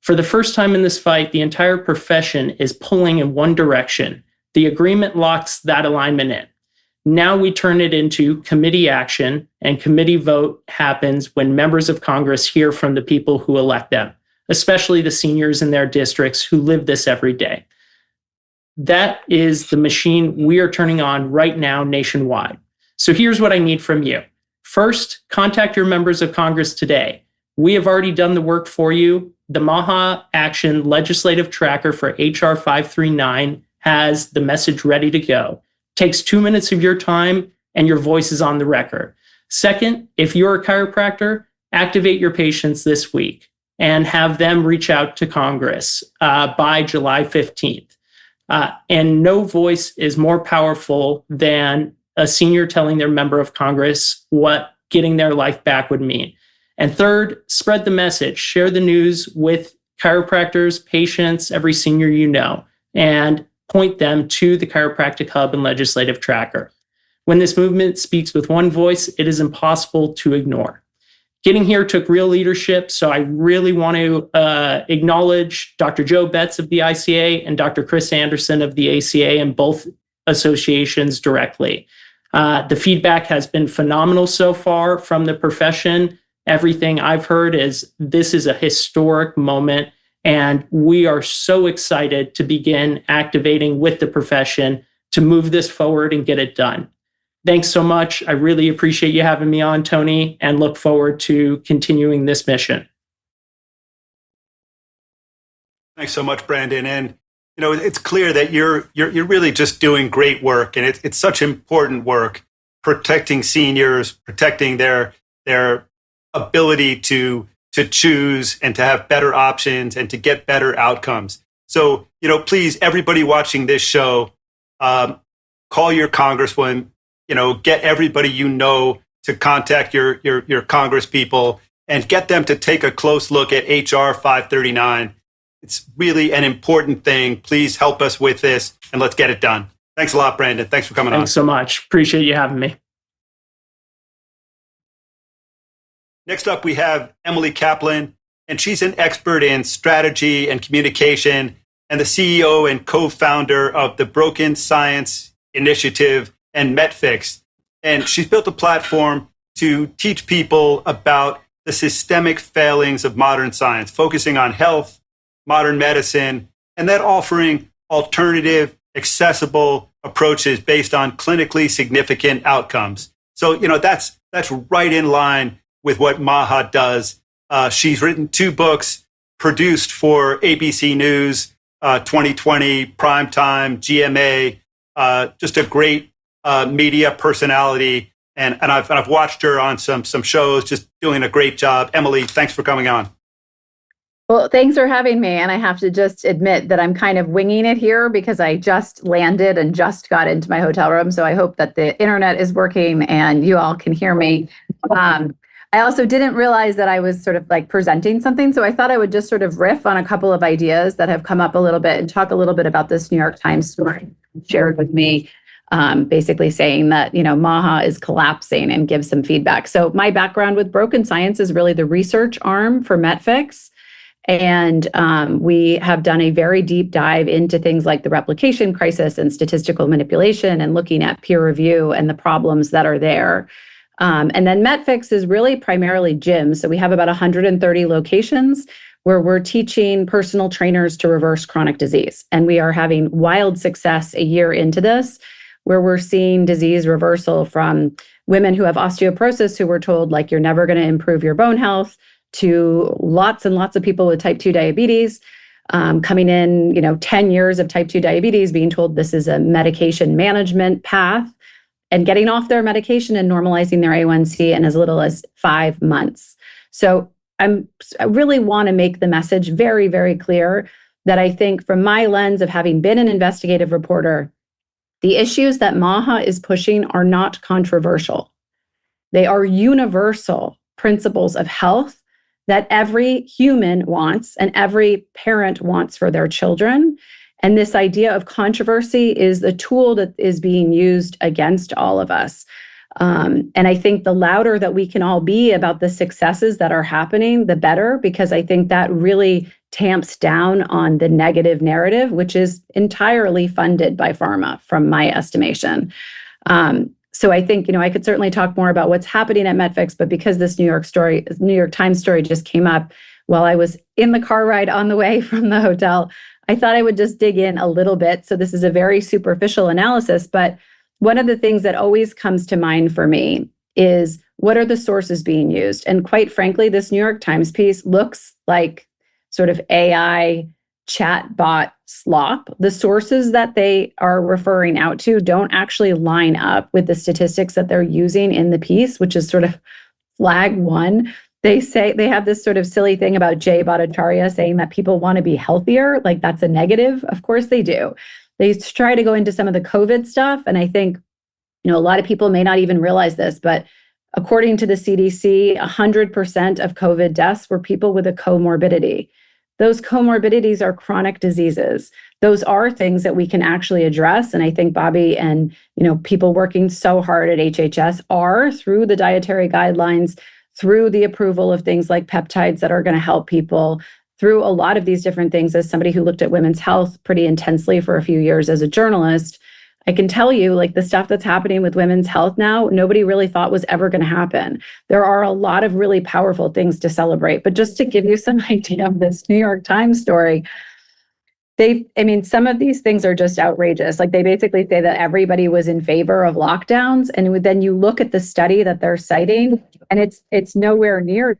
For the first time in this fight, the entire profession is pulling in one direction. The agreement locks that alignment in. Now we turn it into committee action, and committee vote happens when members of Congress hear from the people who elect them, especially the seniors in their districts who live this every day. That is the machine we are turning on right now nationwide. So here's what I need from you. First, contact your members of Congress today. We have already done the work for you. The MAHA Action Legislative Tracker for HR 539 has the message ready to go. Takes 2 minutes of your time and your voice is on the record. Second, if you're a chiropractor, activate your patients this week and have them reach out to Congress by July 15th. And no voice is more powerful than a senior telling their member of Congress what getting their life back would mean. And third, spread the message. Share the news with chiropractors, patients, every senior you know, and point them to the Chiropractic Hub and Legislative Tracker. When this movement speaks with one voice, it is impossible to ignore. Getting here took real leadership, so I really want to acknowledge Dr. Joe Betts of the ICA and Dr. Chris Anderson of the ACA and both associations directly. The feedback has been phenomenal so far from the profession. Everything I've heard is this is a historic moment, and we are so excited to begin activating with the profession to move this forward and get it done. Thanks so much. I really appreciate you having me on, Tony, and look forward to continuing this mission. Thanks so much, Brandon. And it's clear that you're really just doing great work, and it's such important work, protecting seniors, protecting their ability to choose and to have better options and to get better outcomes. So, please, everybody watching this show, call your congresswoman, get everybody to contact your Congress people and get them to take a close look at HR 539. It's really an important thing. Please help us with this and let's get it done. Thanks a lot, Brandon. Thanks for coming on. Thanks so much. Appreciate you having me. Next up, we have Emily Kaplan, and she's an expert in strategy and communication and the CEO and co-founder of the Broken Science Initiative and MetFix. And she's built a platform to teach people about the systemic failings of modern science, focusing on health, modern medicine, and then offering alternative, accessible approaches based on clinically significant outcomes. So, that's right in line with what MAHA does. She's written 2 books, produced for ABC News, 2020, Primetime, GMA, just a great media personality. And I've watched her on some shows, just doing a great job. Emily, thanks for coming on. Well, thanks for having me. And I have to just admit that I'm kind of winging it here because I just landed and just got into my hotel room. So I hope that the internet is working and you all can hear me. I also didn't realize that I was sort of like presenting something. So I thought I would just sort of riff on a couple of ideas that have come up a little bit and talk a little bit about this New York Times story shared with me, basically saying that, MAHA is collapsing and give some feedback. So my background with Broken Science is really the research arm for MetFix. And we have done a very deep dive into things like the replication crisis and statistical manipulation and looking at peer review and the problems that are there. And then MetFix is really primarily gyms. So we have about 130 locations where we're teaching personal trainers to reverse chronic disease. And we are having wild success a year into this, where we're seeing disease reversal from women who have osteoporosis who were told, like, you're never going to improve your bone health, to lots and lots of people with type 2 diabetes coming in, 10 years of type 2 diabetes, being told this is a medication management path, and getting off their medication and normalizing their A1C in as little as 5 months. So I really want to make the message very, very clear that I think from my lens of having been an investigative reporter, the issues that MAHA is pushing are not controversial. They are universal principles of health that every human wants and every parent wants for their children. And this idea of controversy is the tool that is being used against all of us. And I think the louder that we can all be about the successes that are happening, the better, because I think that really tamps down on the negative narrative, which is entirely funded by pharma, from my estimation. So I think, I could certainly talk more about what's happening at Medfix, but because this New York Times story just came up while I was in the car ride on the way from the hotel, I thought I would just dig in a little bit. So this is a very superficial analysis, but one of the things that always comes to mind for me is, what are the sources being used? And quite frankly, this New York Times piece looks like sort of AI chatbot slop. The sources that they are referring out to don't actually line up with the statistics that they're using in the piece, which is sort of flag one. They say they have this sort of silly thing about Jay Bhattacharya saying that people want to be healthier, like that's a negative. Of course they do. They try to go into some of the COVID stuff. And I think, a lot of people may not even realize this, but according to the CDC, 100% of COVID deaths were people with a comorbidity. Those comorbidities are chronic diseases. Those are things that we can actually address. And I think Bobby and, people working so hard at HHS are, through the dietary guidelines, through the approval of things like peptides that are going to help people, through a lot of these different things. As somebody who looked at women's health pretty intensely for a few years as a journalist, I can tell you, like, the stuff that's happening with women's health now, nobody really thought was ever going to happen. There are a lot of really powerful things to celebrate. But just to give you some idea of this New York Times story, some of these things are just outrageous. Like, they basically say that everybody was in favor of lockdowns. And then you look at the study that they're citing, and it's nowhere near.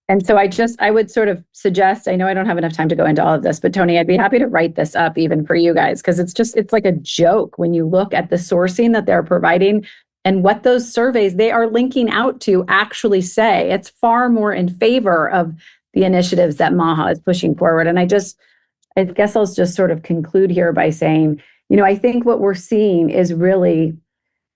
And so I would sort of suggest, I know I don't have enough time to go into all of this, but Tony, I'd be happy to write this up even for you guys, because it's like a joke when you look at the sourcing that they're providing and what those surveys they are linking out to actually say. It's far more in favor of the initiatives that MAHA is pushing forward. And I guess I'll just sort of conclude here by saying, I think what we're seeing is really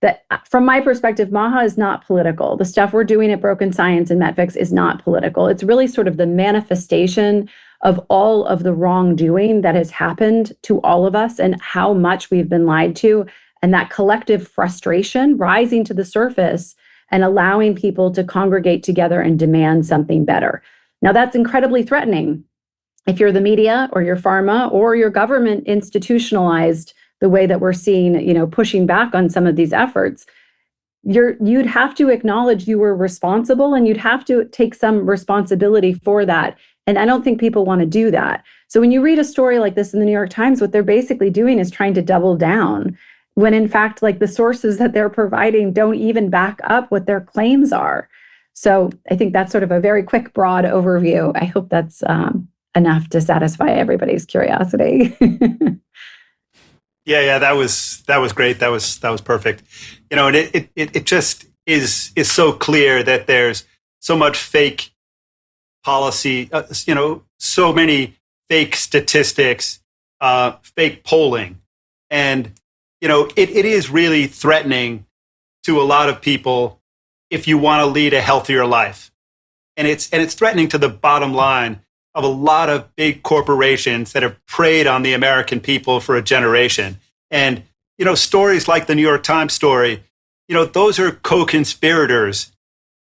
that, from my perspective, MAHA is not political. The stuff we're doing at Broken Science and Medfix is not political. It's really sort of the manifestation of all of the wrongdoing that has happened to all of us and how much we've been lied to, and that collective frustration rising to the surface and allowing people to congregate together and demand something better. Now, that's incredibly threatening. If you're the media or your pharma or your government institutionalized the way that we're seeing, pushing back on some of these efforts, you'd have to acknowledge you were responsible, and you'd have to take some responsibility for that. And I don't think people want to do that. So when you read a story like this in the New York Times, what they're basically doing is trying to double down, when in fact, like, the sources that they're providing don't even back up what their claims are. So I think that's sort of a very quick, broad overview. I hope that's enough to satisfy everybody's curiosity. Yeah, that was great. That was perfect. And it just is so clear that there's so much fake policy, so many fake statistics, fake polling, and it is really threatening to a lot of people if you want to lead a healthier life, and it's threatening to the bottom line of a lot of big corporations that have preyed on the American people for a generation. And, stories like the New York Times story, those are co-conspirators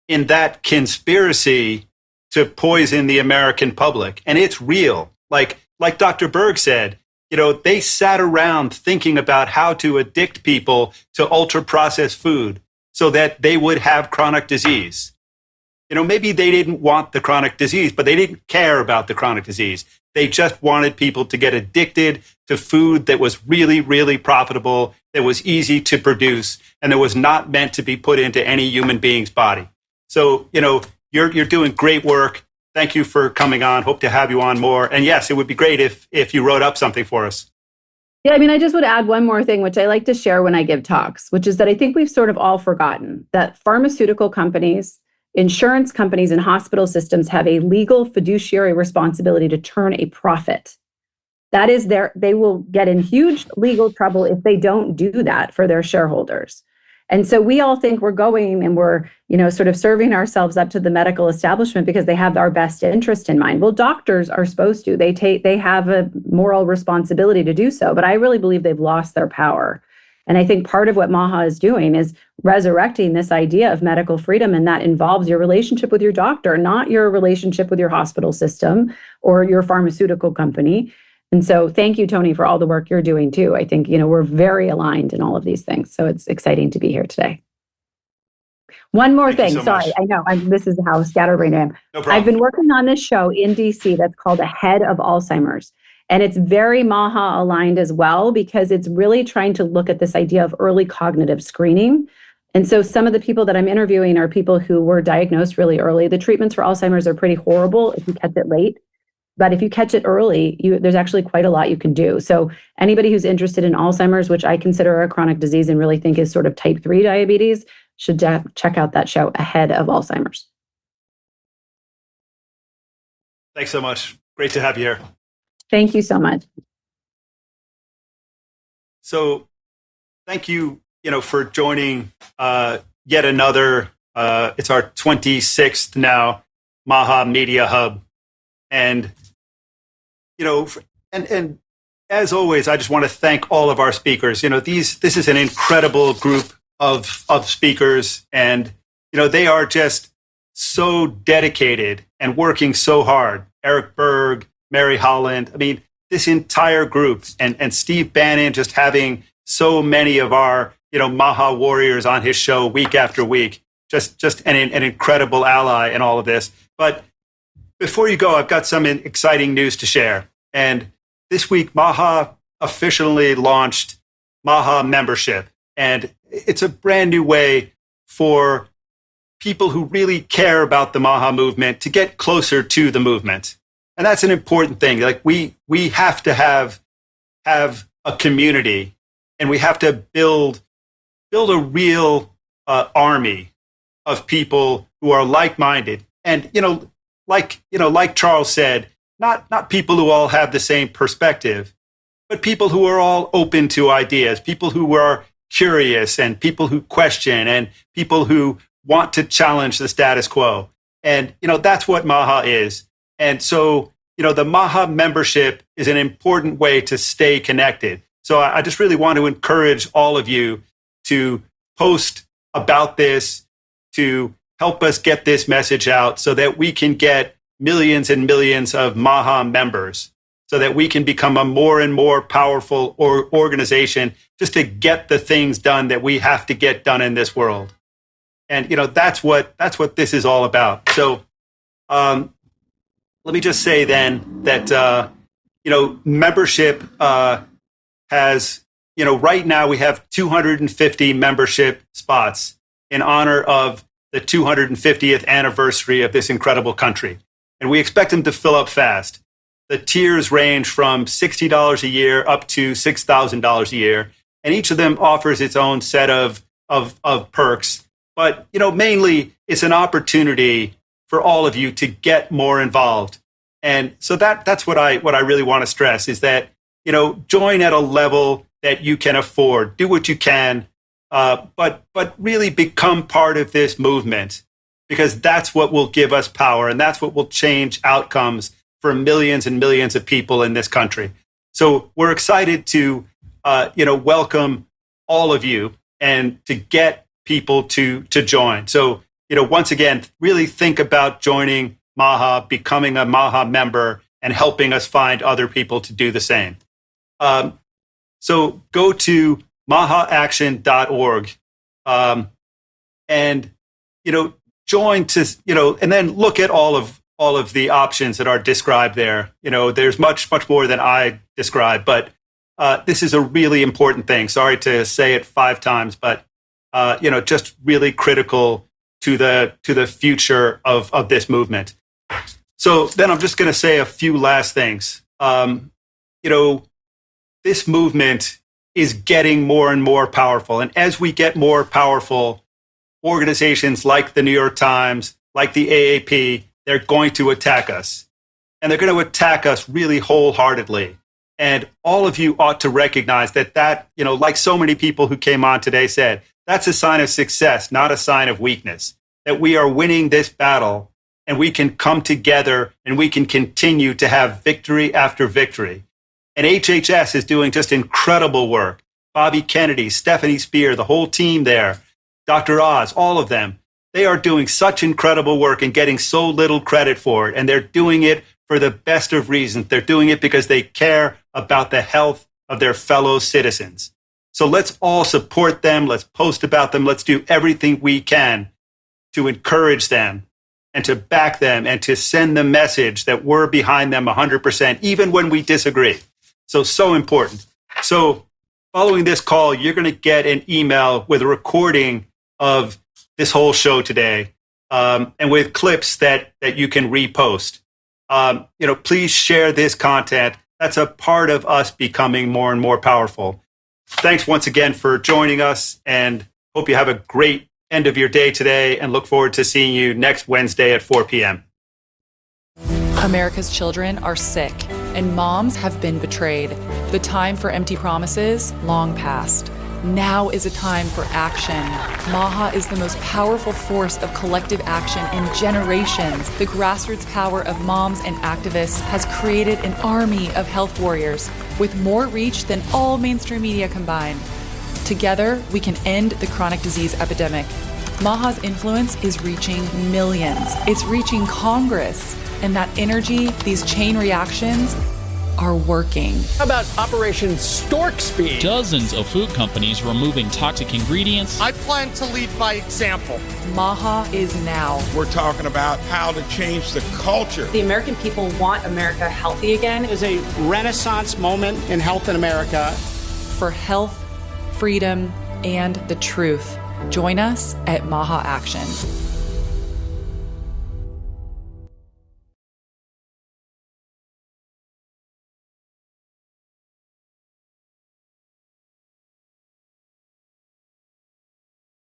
in that conspiracy to poison the American public. And it's real. Like Dr. Berg said, they sat around thinking about how to addict people to ultra-processed food so that they would have chronic disease. Maybe they didn't want the chronic disease, but they didn't care about the chronic disease. They just wanted people to get addicted to food that was really, really profitable, that was easy to produce, and that was not meant to be put into any human being's body. So, you're doing great work. Thank you for coming on. Hope to have you on more. And yes, it would be great if you wrote up something for us. Yeah, I just would add one more thing, which I like to share when I give talks, which is that I think we've sort of all forgotten that pharmaceutical companies, insurance companies, and hospital systems have a legal fiduciary responsibility to turn a profit. That is they will get in huge legal trouble if they don't do that for their shareholders. And so we all think we're going and we're, sort of serving ourselves up to the medical establishment because they have our best interest in mind. Well, doctors are supposed to. They have a moral responsibility to do so, but I really believe they've lost their power. And I think part of what MAHA is doing is resurrecting this idea of medical freedom, and that involves your relationship with your doctor, not your relationship with your hospital system or your pharmaceutical company. And so thank you, Tony, for all the work you're doing too. I think, we're very aligned in all of these things. So it's exciting to be here today. One more thing. Sorry, I know this is how scatterbrained I am. No problem. I've been working on this show in DC that's called Ahead of Alzheimer's. And it's very MAHA aligned as well, because it's really trying to look at this idea of early cognitive screening. And so some of the people that I'm interviewing are people who were diagnosed really early. The treatments for Alzheimer's are pretty horrible if you catch it late. But if you catch it early, there's actually quite a lot you can do. So anybody who's interested in Alzheimer's, which I consider a chronic disease and really think is sort of type 3 diabetes, should check out that show, Ahead of Alzheimer's. Thanks so much. Great to have you here. Thank you so much. So thank you, for joining yet another, it's our 26th now, MAHA Media Hub. And, and as always, I just want to thank all of our speakers. This is an incredible group of speakers, and, they are just so dedicated and working so hard. Eric Berg, Mary Holland, this entire group, and Steve Bannon just having so many of our, MAHA warriors on his show week after week, just an incredible ally in all of this. But before you go, I've got some exciting news to share. And this week, MAHA officially launched MAHA membership. And it's a brand new way for people who really care about the MAHA movement to get closer to the movement. And that's an important thing. Like we have to have a community, and we have to build a real army of people who are like-minded. And, like Charles said, not people who all have the same perspective, but people who are all open to ideas, people who are curious, and people who question, and people who want to challenge the status quo. And, that's what MAHA is. And so, the MAHA membership is an important way to stay connected. So I just really want to encourage all of you to post about this, to help us get this message out so that we can get millions and millions of MAHA members, so that we can become a more and more powerful organization just to get the things done that we have to get done in this world. And, that's what this is all about. So let me just say then that, membership has, right now we have 250 membership spots in honor of the 250th anniversary of this incredible country. And we expect them to fill up fast. The tiers range from $60 a year up to $6,000 a year. And each of them offers its own set of perks. But, mainly it's an opportunity for all of you to get more involved. And so that's what I really want to stress is that, join at a level that you can afford, do what you can, but really become part of this movement, because that's what will give us power, and that's what will change outcomes for millions and millions of people in this country. So we're excited to, welcome all of you and to get people to join. So, once again, really think about joining MAHA, becoming a MAHA member, and helping us find other people to do the same. So go to mahaaction.org, and, join to, and then look at all of the options that are described there. There's much more than I described, but this is a really important thing. Sorry to say it 5 times, but just really critical to the future of this movement. So then I'm just going to say a few last things. This movement is getting more and more powerful. And as we get more powerful, organizations like the New York Times, like the AAP, they're going to attack us. And they're going to attack us really wholeheartedly. And all of you ought to recognize that, like so many people who came on today said, that's a sign of success, not a sign of weakness. That we are winning this battle, and we can come together and we can continue to have victory after victory. And HHS is doing just incredible work Bobby Kennedy, Stephanie Spear, the whole team there, Dr. Oz, all of them. They are doing such incredible work and getting so little credit for it. And they're doing it for the best of reasons. They're doing it because they care about the health of their fellow citizens. So let's all support them. Let's post about them. Let's do everything we can to encourage them and to back them and to send the message that we're behind them 100%, even when we disagree. So important. So following this call, you're going to get an email with a recording of this whole show today, and with clips that you can repost. Please share this content. That's a part of us becoming more and more powerful. Thanks once again for joining us, and hope you have a great end of your day today, and look forward to seeing you next Wednesday at 4 p.m. America's children are sick, and moms have been betrayed. The time for empty promises, long past. Now is a time for action. MAHA is the most powerful force of collective action in generations. The grassroots power of moms and activists has created an army of health warriors with more reach than all mainstream media combined. Together, we can end the chronic disease epidemic. MAHA's influence is reaching millions. It's reaching Congress. And that energy, these chain reactions, are working. How about Operation Stork Speed? Dozens of food companies removing toxic ingredients. I plan to lead by example. MAHA is now. We're talking about how to change the culture. The American people want America healthy again. It is a renaissance moment in health in America. For health, freedom, and the truth. Join us at MAHA Action.